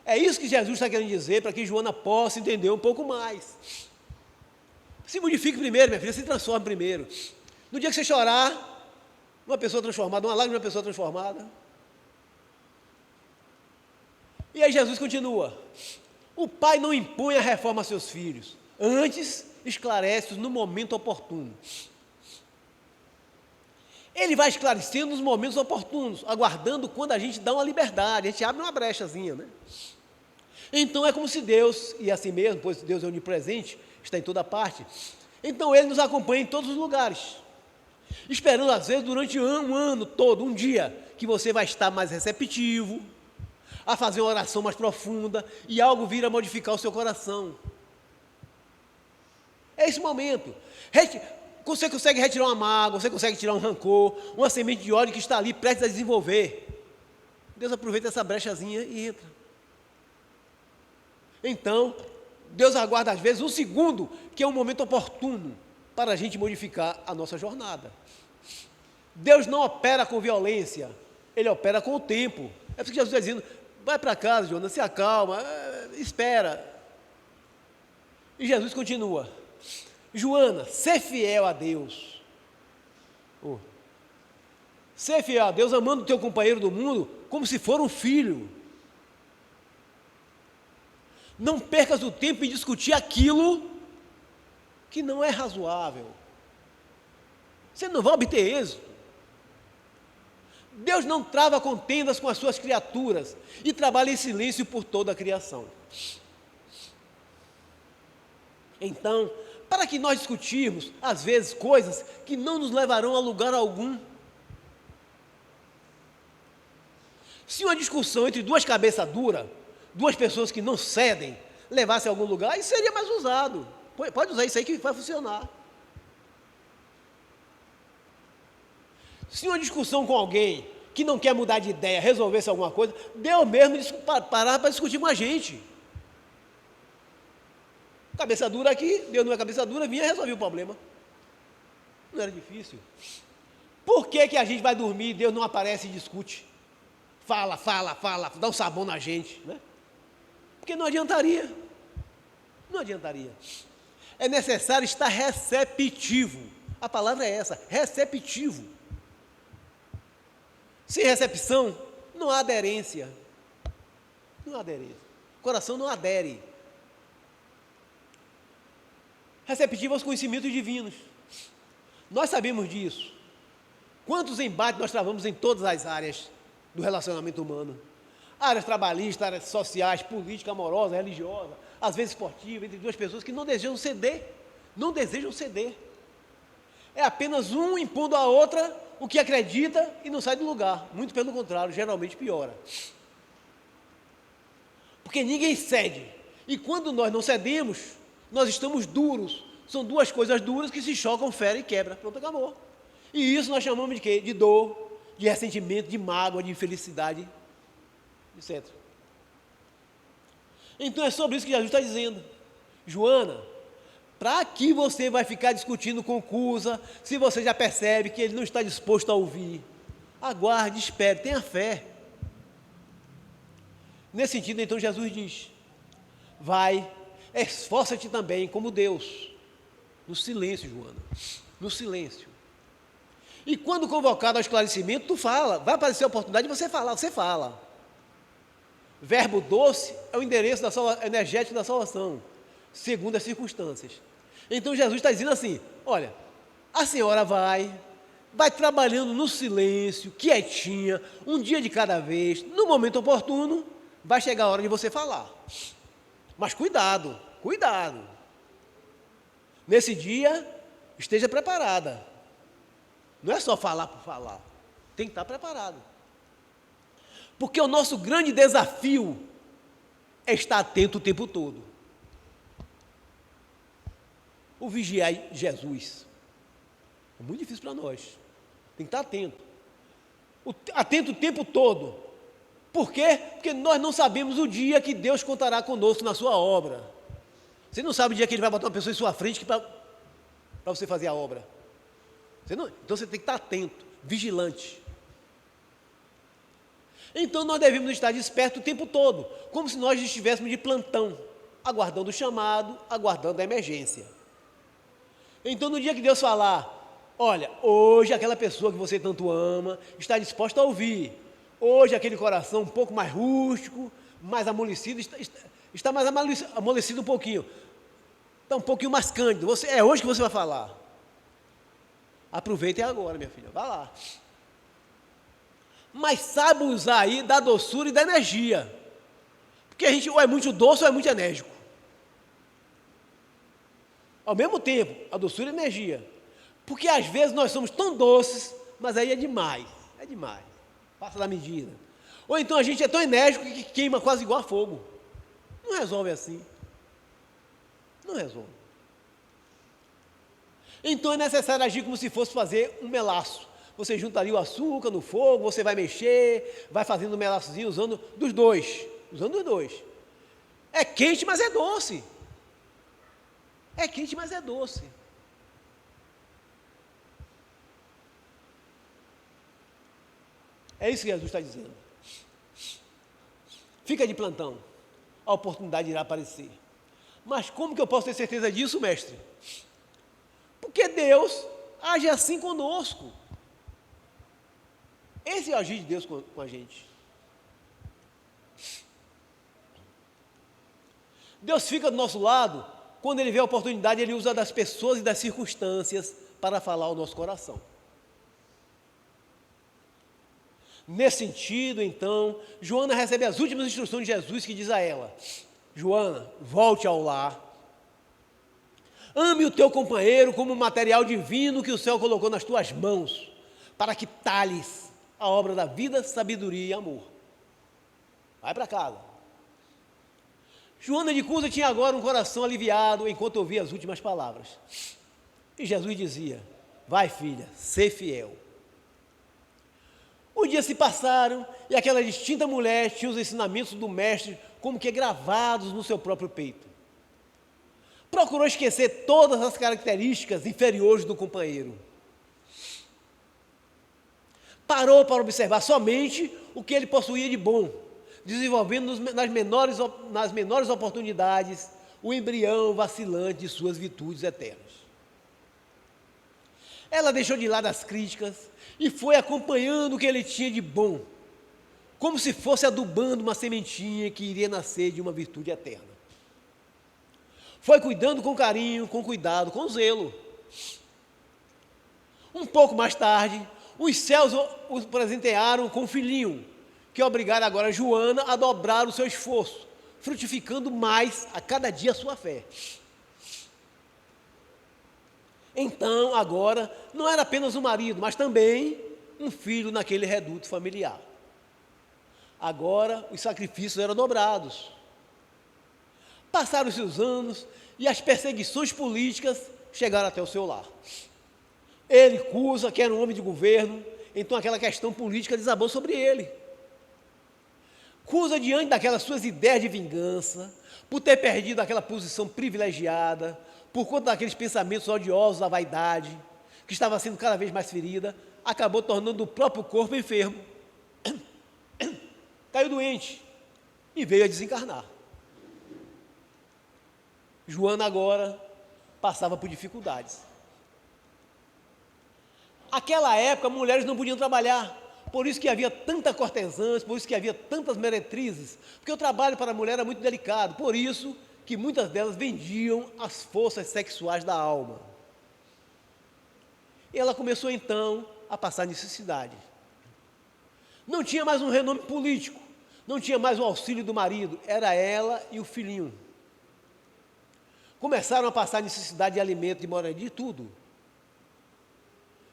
É isso que Jesus está querendo dizer para que Joana possa entender um pouco mais. Se modifique primeiro, minha filha, se transforme primeiro. No dia que você chorar, uma pessoa transformada, uma lágrima de uma pessoa transformada. E aí Jesus continua, o pai não impõe a reforma a seus filhos, antes esclarece-os no momento oportuno. Ele vai esclarecendo nos momentos oportunos, aguardando quando a gente dá uma liberdade, a gente abre uma brechazinha, né? Então é como se Deus, e assim mesmo, pois Deus é onipresente, está em toda parte, então Ele nos acompanha em todos os lugares, esperando às vezes durante um ano todo, um dia, que você vai estar mais receptivo, a fazer uma oração mais profunda, e algo vir a modificar o seu coração. É esse momento. Você consegue retirar uma mágoa, você consegue tirar um rancor, uma semente de ódio que está ali prestes a desenvolver. Deus aproveita essa brechazinha e entra. Então, Deus aguarda às vezes um segundo, que é um momento oportuno, para a gente modificar a nossa jornada. Deus não opera com violência, Ele opera com o tempo. É por isso que Jesus está dizendo, vai para casa, Jonas, se acalma, espera. E Jesus continua, Joana, ser fiel a Deus. Ser fiel a Deus, amando o teu companheiro do mundo, como se for um filho. Não percas o tempo em discutir aquilo que não é razoável. Você não vai obter êxito. Deus não trava contendas com as suas criaturas e trabalha em silêncio por toda a criação. Então, para que nós discutirmos, às vezes, coisas que não nos levarão a lugar algum? Se uma discussão entre duas cabeças duras, duas pessoas que não cedem, levasse a algum lugar, isso seria mais usado. Pode usar isso aí que vai funcionar. Se uma discussão com alguém que não quer mudar de ideia, resolvesse alguma coisa, Deus mesmo parar para discutir com a gente. Cabeça dura aqui, Deus não é cabeça dura, vinha e resolvia o problema. Não era difícil. Por que que a gente vai dormir e Deus não aparece e discute? Fala, dá um sabão na gente, né? Porque não adiantaria. Não adiantaria. É necessário estar receptivo. A palavra é essa, receptivo. Sem recepção, não há aderência. Não há aderência. O coração não adere. Receptivo aos conhecimentos divinos. Nós sabemos disso. Quantos embates nós travamos em todas as áreas do relacionamento humano? Áreas trabalhistas, áreas sociais, política, amorosa, religiosa, às vezes esportiva, entre duas pessoas que não desejam ceder. Não desejam ceder. É apenas um impondo à outra o que acredita e não sai do lugar. Muito pelo contrário, geralmente piora. Porque ninguém cede. E quando nós não cedemos, nós estamos duros. São duas coisas duras que se chocam, ferem e quebram. Pronto, acabou. E isso nós chamamos de quê? De dor, de ressentimento, de mágoa, de infelicidade, etc. Então é sobre isso que Jesus está dizendo. Joana, para que você vai ficar discutindo com Cusa, se você já percebe que ele não está disposto a ouvir? Aguarde, espere, tenha fé. Nesse sentido, então, Jesus diz, vai, esforça-te também como Deus, no silêncio, Joana, no silêncio. E quando convocado ao esclarecimento, tu fala, vai aparecer a oportunidade de você falar, você fala. Verbo doce é o endereço energético da salvação, segundo as circunstâncias. Então Jesus está dizendo assim, olha, a senhora vai trabalhando no silêncio, quietinha, um dia de cada vez, no momento oportuno, vai chegar a hora de você falar. Mas cuidado, cuidado. Nesse dia, esteja preparada. Não é só falar por falar, tem que estar preparado. Porque o nosso grande desafio é estar atento o tempo todo. O vigiar Jesus é muito difícil para nós. Tem que estar atento. Atento o tempo todo. Por quê? Porque nós não sabemos o dia que Deus contará conosco na sua obra. Você não sabe o dia que Ele vai botar uma pessoa em sua frente para você fazer a obra. Então você tem que estar atento, vigilante. Então nós devemos estar despertos o tempo todo, como se nós estivéssemos de plantão, aguardando o chamado, aguardando a emergência. Então, no dia que Deus falar, olha, hoje aquela pessoa que você tanto ama está disposta a ouvir. Hoje aquele coração um pouco mais rústico, mais amolecido, está mais amolecido um pouquinho. Está um pouquinho mais cândido. É hoje que você vai falar. Aproveite agora, minha filha, vá lá. Mas saiba usar aí da doçura e da energia. Porque a gente ou é muito doce ou é muito enérgico. Ao mesmo tempo, a doçura e a energia. Porque às vezes nós somos tão doces, mas aí é demais, passa da medida. Ou então a gente é tão enérgico que queima quase igual a fogo. Não resolve assim. Não resolve. Então é necessário agir como se fosse fazer um melaço. Você juntaria o açúcar no fogo, você vai mexer, vai fazendo um melaçozinho usando dos dois. É quente, mas é doce. É quente, mas é doce. É isso que Jesus está dizendo. Fica de plantão, a oportunidade irá aparecer. Mas como que eu posso ter certeza disso, mestre? Porque Deus age assim conosco. Esse é o agir de Deus com a gente. Deus fica do nosso lado, quando Ele vê a oportunidade, Ele usa das pessoas e das circunstâncias para falar ao nosso coração. Nesse sentido, então, Joana recebe as últimas instruções de Jesus, que diz a ela: Joana, volte ao lar, ame o teu companheiro como um material divino que o céu colocou nas tuas mãos, para que talhes a obra da vida, sabedoria e amor. Vai para casa. Joana de Cusa tinha agora um coração aliviado enquanto ouvia as últimas palavras. E Jesus dizia: vai, filha, sê fiel. Os dias se passaram e aquela distinta mulher tinha os ensinamentos do mestre como que gravados no seu próprio peito. Procurou esquecer todas as características inferiores do companheiro. Parou para observar somente o que ele possuía de bom, desenvolvendo nas menores oportunidades o embrião vacilante de suas virtudes eternas. Ela deixou de lado as críticas e foi acompanhando o que ele tinha de bom, como se fosse adubando uma sementinha que iria nascer de uma virtude eterna. Foi cuidando com carinho, com cuidado, com zelo. Um pouco mais tarde, os céus os presentearam com um filhinho, que obrigaram agora Joana a dobrar o seu esforço, frutificando mais a cada dia a sua fé. Então, agora, não era apenas um marido, mas também um filho naquele reduto familiar. Agora, os sacrifícios eram dobrados. Passaram-se os anos e as perseguições políticas chegaram até o seu lar. Ele, Cusa, que era um homem de governo, então aquela questão política desabou sobre ele. Cusa, diante daquelas suas ideias de vingança, por ter perdido aquela posição privilegiada, por conta daqueles pensamentos odiosos da vaidade, que estava sendo cada vez mais ferida, acabou tornando o próprio corpo enfermo. Caiu doente e veio a desencarnar. Joana agora passava por dificuldades. Aquela época, mulheres não podiam trabalhar, por isso que havia tanta cortesãs, por isso que havia tantas meretrizes, porque o trabalho para a mulher era muito delicado, por isso que muitas delas vendiam as forças sexuais da alma. E ela começou então a passar necessidade. Não tinha mais um renome político, não tinha mais o auxílio do marido, era ela e o filhinho. Começaram a passar necessidade de alimento, de moradia, de tudo.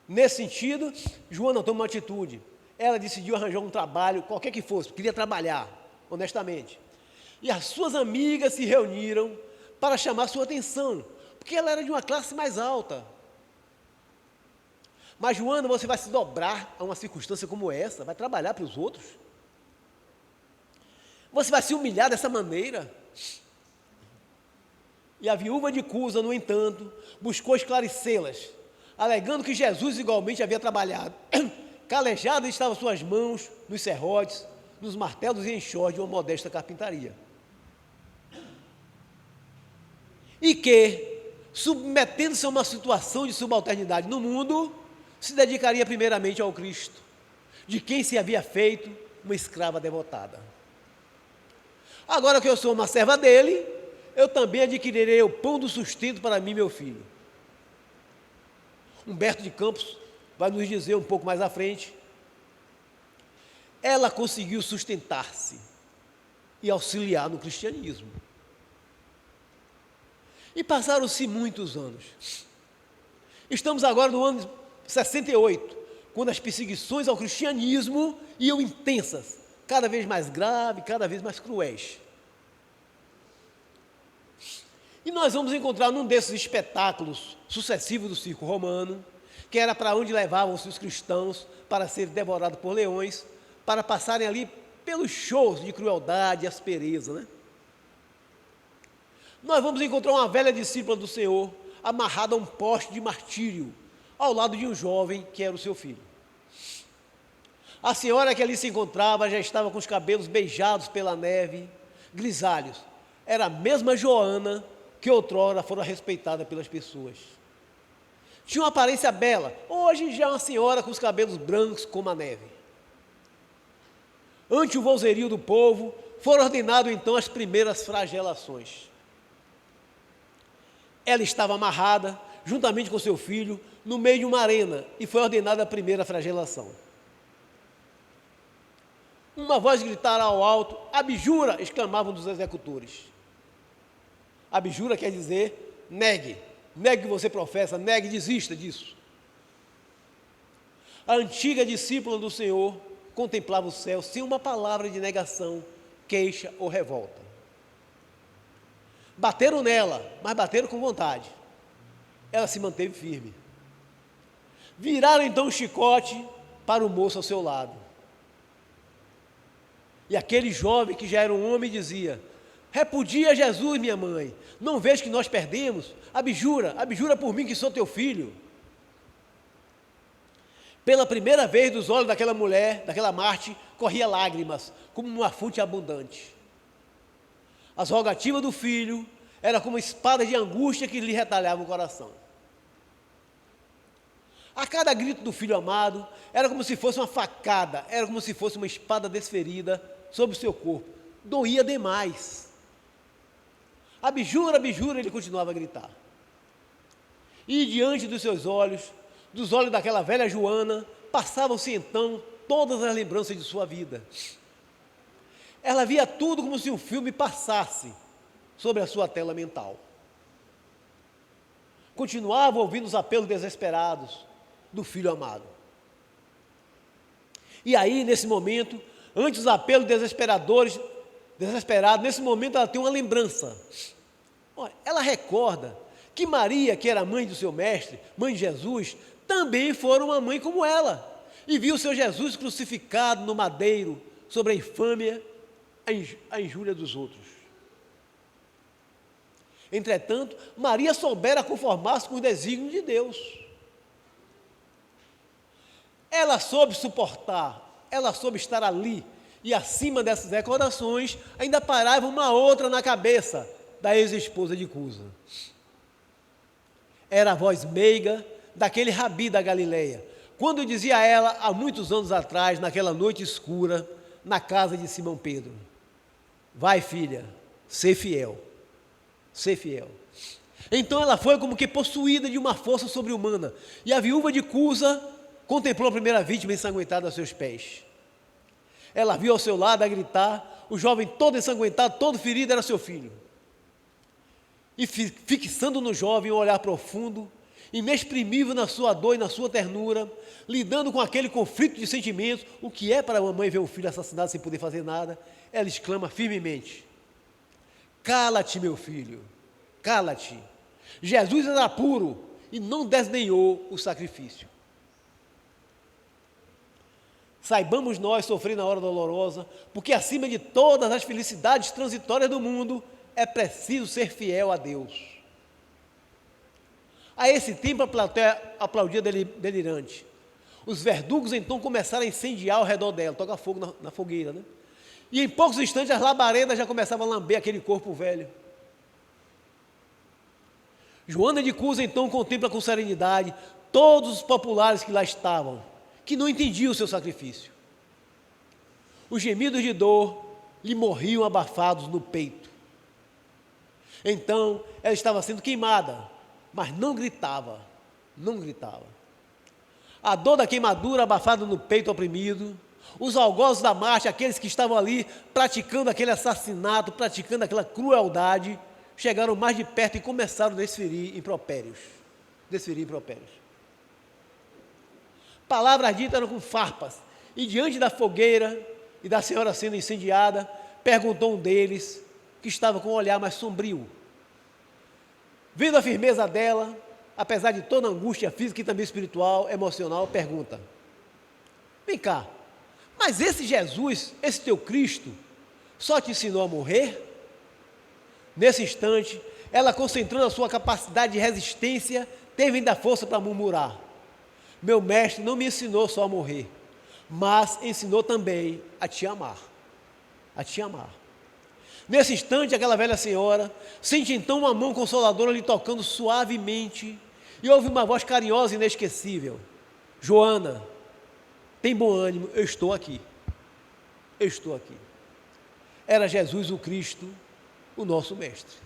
Nesse sentido, Joana tomou uma atitude. Ela decidiu arranjar um trabalho, qualquer que fosse, queria trabalhar, honestamente. E as suas amigas se reuniram para chamar sua atenção, porque ela era de uma classe mais alta. Mas, Joana, você vai se dobrar a uma circunstância como essa? Vai trabalhar para os outros? Você vai se humilhar dessa maneira? E a viúva de Cusa, no entanto, buscou esclarecê-las, alegando que Jesus igualmente havia trabalhado. Calejadas estavam suas mãos nos serrotes, nos martelos e enxós de uma modesta carpintaria. E que, submetendo-se a uma situação de subalternidade no mundo, se dedicaria primeiramente ao Cristo, de quem se havia feito uma escrava devotada. Agora que eu sou uma serva dele, eu também adquirirei o pão do sustento para mim e meu filho. Humberto de Campos vai nos dizer um pouco mais à frente, ela conseguiu sustentar-se e auxiliar no cristianismo. E passaram-se muitos anos. Estamos agora no ano 68, quando as perseguições ao cristianismo iam intensas, cada vez mais graves, cada vez mais cruéis. E nós vamos encontrar num desses espetáculos sucessivos do circo romano, que era para onde levavam-se os cristãos para serem devorados por leões, para passarem ali pelos shows de crueldade e aspereza, né? Nós vamos encontrar uma velha discípula do Senhor, amarrada a um poste de martírio, ao lado de um jovem que era o seu filho. A senhora que ali se encontrava já estava com os cabelos beijados pela neve, grisalhos. Era a mesma Joana que outrora fora respeitada pelas pessoas. Tinha uma aparência bela, hoje já é uma senhora com os cabelos brancos como a neve. Ante o vozerio do povo, foram ordenadas então as primeiras flagelações. Ela estava amarrada, juntamente com seu filho, no meio de uma arena, e foi ordenada a primeira flagelação. Uma voz gritara ao alto: abjura! Exclamavam dos executores. Abjura quer dizer negue o que você professa, negue, desista disso. A antiga discípula do Senhor contemplava o céu sem uma palavra de negação, queixa ou revolta. Bateram nela, mas bateram com vontade. Ela se manteve firme. Viraram então o chicote para o moço ao seu lado. E aquele jovem que já era um homem dizia: repudia Jesus, minha mãe, não vês que nós perdemos? Abjura por mim que sou teu filho. Pela primeira vez dos olhos daquela mulher, daquela Marte, corria lágrimas, como uma fonte abundante. As rogativas do filho eram como espadas de angústia que lhe retalhavam o coração. A cada grito do filho amado, era como se fosse uma facada, era como se fosse uma espada desferida sobre o seu corpo. Doía demais. Abjura, ele continuava a gritar. E diante dos seus olhos, dos olhos daquela velha Joana, passavam-se então todas as lembranças de sua vida. Ela via tudo como se um filme passasse sobre a sua tela mental. Continuava ouvindo os apelos desesperados do filho amado. E aí, nesse momento, antes dos apelos desesperados, nesse momento ela tem uma lembrança. Olha, ela recorda que Maria, que era mãe do seu mestre, mãe de Jesus, também fora uma mãe como ela, e viu o seu Jesus crucificado no madeiro, sobre a infâmia, a injúria dos outros. Entretanto, Maria soubera conformar-se com o desígnio de Deus. Ela soube suportar, ela soube estar ali, e acima dessas recordações, ainda parava uma outra na cabeça da ex-esposa de Cusa. Era a voz meiga daquele rabi da Galileia, quando dizia a ela, há muitos anos atrás, naquela noite escura, na casa de Simão Pedro: vai, filha, sê fiel, sê fiel. Então ela foi como que possuída de uma força sobre-humana, e a viúva de Cusa contemplou a primeira vítima ensanguentada aos seus pés. Ela viu ao seu lado a gritar, o jovem todo ensanguentado, todo ferido, era seu filho. E fixando no jovem um olhar profundo, inexprimível na sua dor e na sua ternura, lidando com aquele conflito de sentimentos, o que é para uma mãe ver um filho assassinado sem poder fazer nada, ela exclama firmemente: cala-te, meu filho, cala-te. Jesus era puro e não desdenhou o sacrifício. Saibamos nós sofrer na hora dolorosa, porque acima de todas as felicidades transitórias do mundo, é preciso ser fiel a Deus. A esse tempo a plateia aplaudia delirante. Os verdugos então começaram a incendiar ao redor dela, tocar fogo na fogueira, né? E em poucos instantes as labaredas já começavam a lamber aquele corpo velho. Joana de Cusa então contempla com serenidade todos os populares que lá estavam, que não entendiam o seu sacrifício. Os gemidos de dor lhe morriam abafados no peito. Então ela estava sendo queimada, mas não gritava, não gritava. A dor da queimadura abafada no peito oprimido, os algozes da marcha, aqueles que estavam ali praticando aquele assassinato, praticando aquela crueldade, chegaram mais de perto e começaram a desferir impropérios. Palavras ditas eram com farpas, e diante da fogueira e da senhora sendo incendiada, perguntou um deles, que estava com um olhar mais sombrio. Vendo a firmeza dela, apesar de toda a angústia física e também espiritual, emocional, pergunta: vem cá, mas esse Jesus, esse teu Cristo, só te ensinou a morrer? Nesse instante, ela, concentrando a sua capacidade de resistência, teve ainda força para murmurar: meu mestre não me ensinou só a morrer, mas ensinou também a te amar. A te amar. Nesse instante, aquela velha senhora sente então uma mão consoladora lhe tocando suavemente e ouve uma voz carinhosa e inesquecível: Joana, tem bom ânimo, eu estou aqui. Eu estou aqui. Era Jesus o Cristo, o nosso Mestre.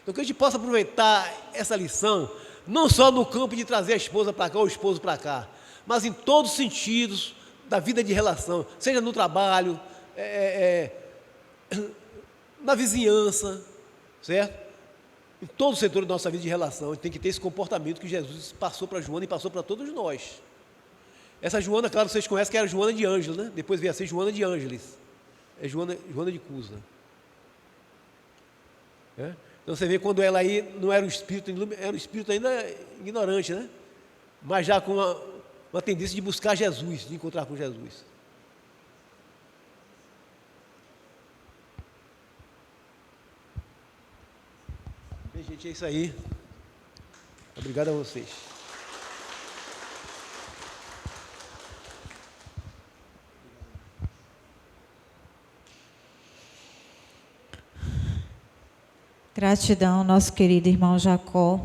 Então que a gente possa aproveitar essa lição, não só no campo de trazer a esposa para cá ou o esposo para cá, mas em todos os sentidos da vida de relação, seja no trabalho, na vizinhança, certo? Em todo o setor da nossa vida de relação, a gente tem que ter esse comportamento que Jesus passou para Joana e passou para todos nós. Essa Joana, claro, vocês conhecem que era Joana de Ângeles, né? Depois veio a ser Joana de Ângeles. É Joana de Cusa. Então você vê quando ela aí não era um espírito, era um espírito ainda ignorante, né? Mas já com uma tendência de buscar Jesus, de encontrar com Jesus. Bem, gente, é isso aí. Obrigado a vocês. Gratidão, nosso querido irmão Jacó,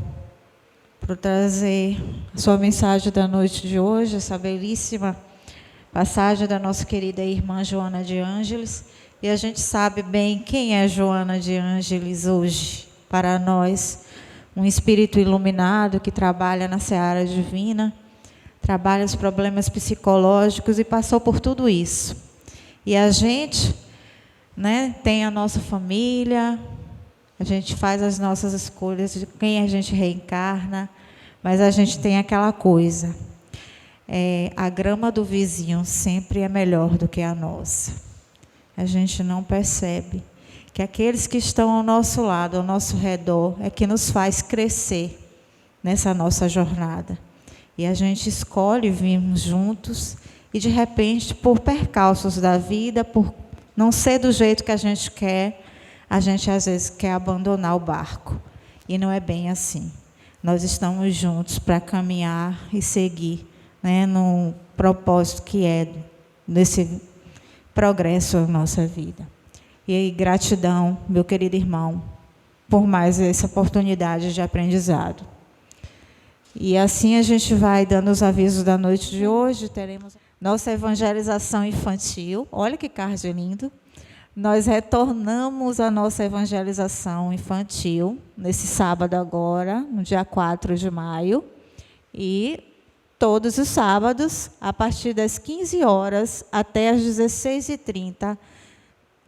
por trazer a sua mensagem da noite de hoje, essa belíssima passagem da nossa querida irmã Joana de Ângeles. E a gente sabe bem quem é Joana de Ângeles hoje, para nós, um espírito iluminado que trabalha na seara divina, trabalha os problemas psicológicos e passou por tudo isso. E a gente, né, tem a nossa família, a gente faz as nossas escolhas de quem a gente reencarna, mas a gente tem aquela coisa, a grama do vizinho sempre é melhor do que a nossa. A gente não percebe que aqueles que estão ao nosso lado, ao nosso redor, é que nos faz crescer nessa nossa jornada. E a gente escolhe virmos juntos e, de repente, por percalços da vida, por não ser do jeito que a gente quer, a gente às vezes quer abandonar o barco. E não é bem assim. Nós estamos juntos para caminhar e seguir, né, num propósito que é desse progresso da nossa vida. E aí, gratidão, meu querido irmão, por mais essa oportunidade de aprendizado. E assim a gente vai dando os avisos da noite de hoje. Teremos nossa evangelização infantil. Olha que card lindo. Nós retornamos a nossa evangelização infantil, nesse sábado agora, no dia 4 de maio, e todos os sábados, a partir das 15 horas até as 16h30,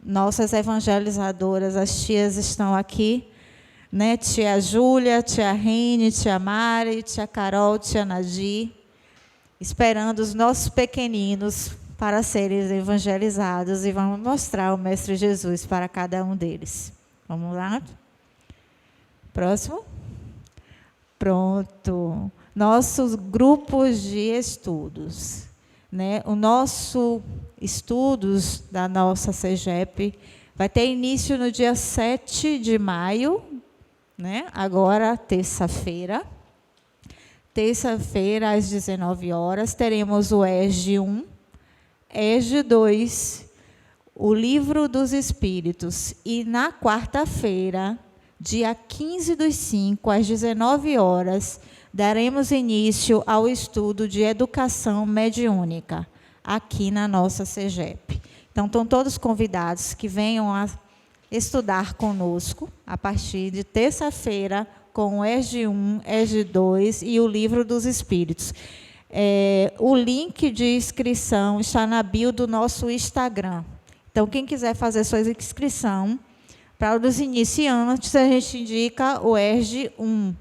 nossas evangelizadoras, as tias estão aqui, né? Tia Júlia, tia Rine, tia Mari, tia Carol, tia Nadir, esperando os nossos pequeninos para serem evangelizados, e vamos mostrar o Mestre Jesus para cada um deles. Vamos lá? Próximo. Pronto. Nossos grupos de estudos, né? O nosso estudos da nossa CEGEP vai ter início no dia 7 de maio, né? Agora, terça-feira. Terça-feira, às 19 horas, teremos o ESG 1, ESG 2, o Livro dos Espíritos. E na quarta-feira, dia 15/5, às 19 horas, daremos início ao estudo de educação mediúnica, aqui na nossa CEGEP. Então, estão todos convidados que venham a estudar conosco, a partir de terça-feira, com o ESG 1, ESG 2 e o Livro dos Espíritos. O link de inscrição está na bio do nosso Instagram. Então, quem quiser fazer sua inscrição, para os iniciantes, a gente indica o ESG 1,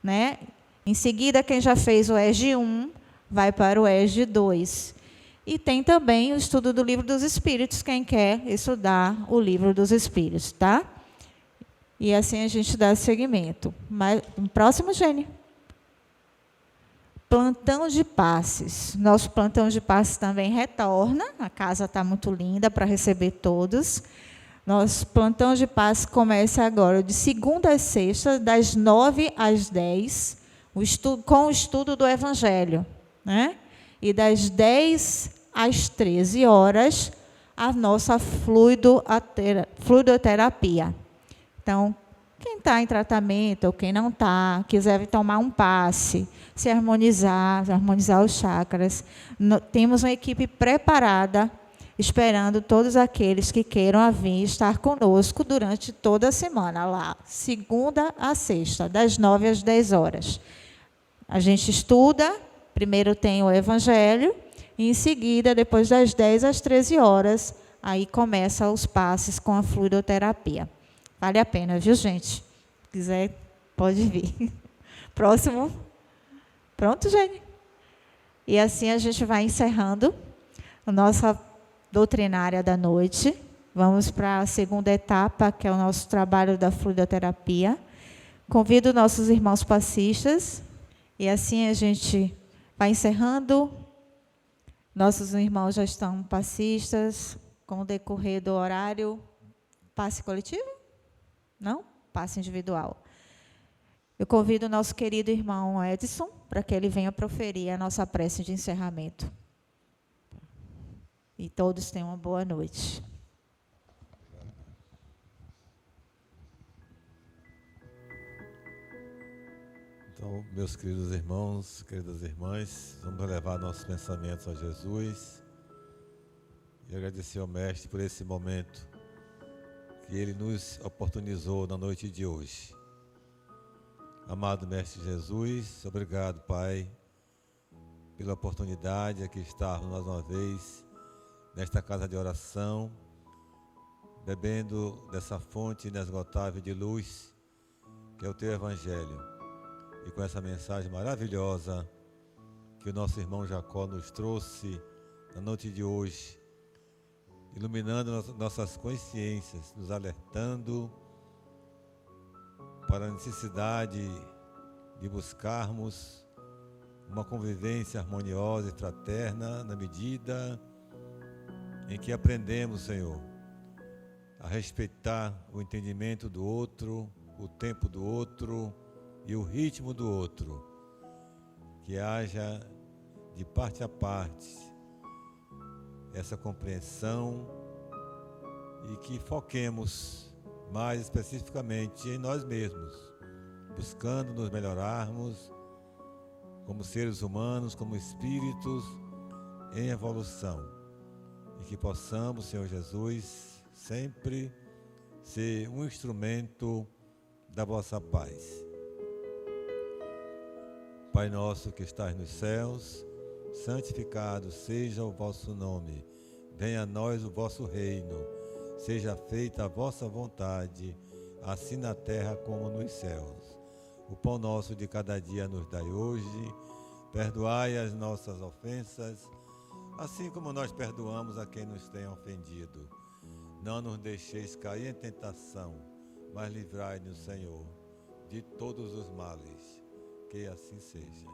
né? Em seguida, quem já fez o ESG 1, vai para o ESG 2. E tem também o estudo do Livro dos Espíritos, quem quer estudar o Livro dos Espíritos, tá? E assim a gente dá seguimento. Mas, próximo, Gênio. Plantão de passes. Nosso plantão de passes também retorna. A casa está muito linda para receber todos. Nosso plantão de passes começa agora de segunda a sexta, das 9 às 10, com o estudo do Evangelho, né? E das 10 às 13 horas, a nossa fluidoterapia. Então, quem está em tratamento ou quem não está, quiser tomar um passe, se harmonizar os chakras, temos uma equipe preparada, esperando todos aqueles que queiram vir estar conosco durante toda a semana, lá, segunda a sexta, das 9 às 10 horas. A gente estuda, primeiro tem o Evangelho, e em seguida, depois das 10 às 13 horas, aí começa os passes com a fluidoterapia. Vale a pena, viu, gente? Se quiser, pode vir. Próximo. Pronto, gente? E assim a gente vai encerrando a nossa doutrinária da noite. Vamos para a segunda etapa, que é o nosso trabalho da fluidoterapia. Convido nossos irmãos passistas. E assim a gente vai encerrando. Nossos irmãos já estão passistas. Com o decorrer do horário, passe coletivo? Não? Passe individual. Eu convido o nosso querido irmão Edson para que ele venha proferir a nossa prece de encerramento. E todos tenham uma boa noite. Então, meus queridos irmãos, queridas irmãs, vamos levar nossos pensamentos a Jesus e agradecer ao Mestre por esse momento que Ele nos oportunizou na noite de hoje. Amado Mestre Jesus, obrigado, Pai, pela oportunidade aqui estarmos mais uma vez nesta casa de oração, bebendo dessa fonte inesgotável de luz, que é o Teu Evangelho, e com essa mensagem maravilhosa que o nosso irmão Jacó nos trouxe na noite de hoje, iluminando nossas consciências, nos alertando para a necessidade de buscarmos uma convivência harmoniosa e fraterna na medida em que aprendemos, Senhor, a respeitar o entendimento do outro, o tempo do outro e o ritmo do outro. Que haja de parte a parte essa compreensão e que foquemos mais especificamente em nós mesmos, buscando nos melhorarmos como seres humanos, como espíritos em evolução. E que possamos, Senhor Jesus, sempre ser um instrumento da vossa paz. Pai nosso que estás nos céus, santificado seja o vosso nome. Venha a nós o vosso reino. Seja feita a vossa vontade, assim na terra como nos céus. O pão nosso de cada dia nos dai hoje. Perdoai as nossas ofensas, assim como nós perdoamos a quem nos tem ofendido. Não nos deixeis cair em tentação, mas livrai-nos, Senhor, de todos os males. Que assim seja.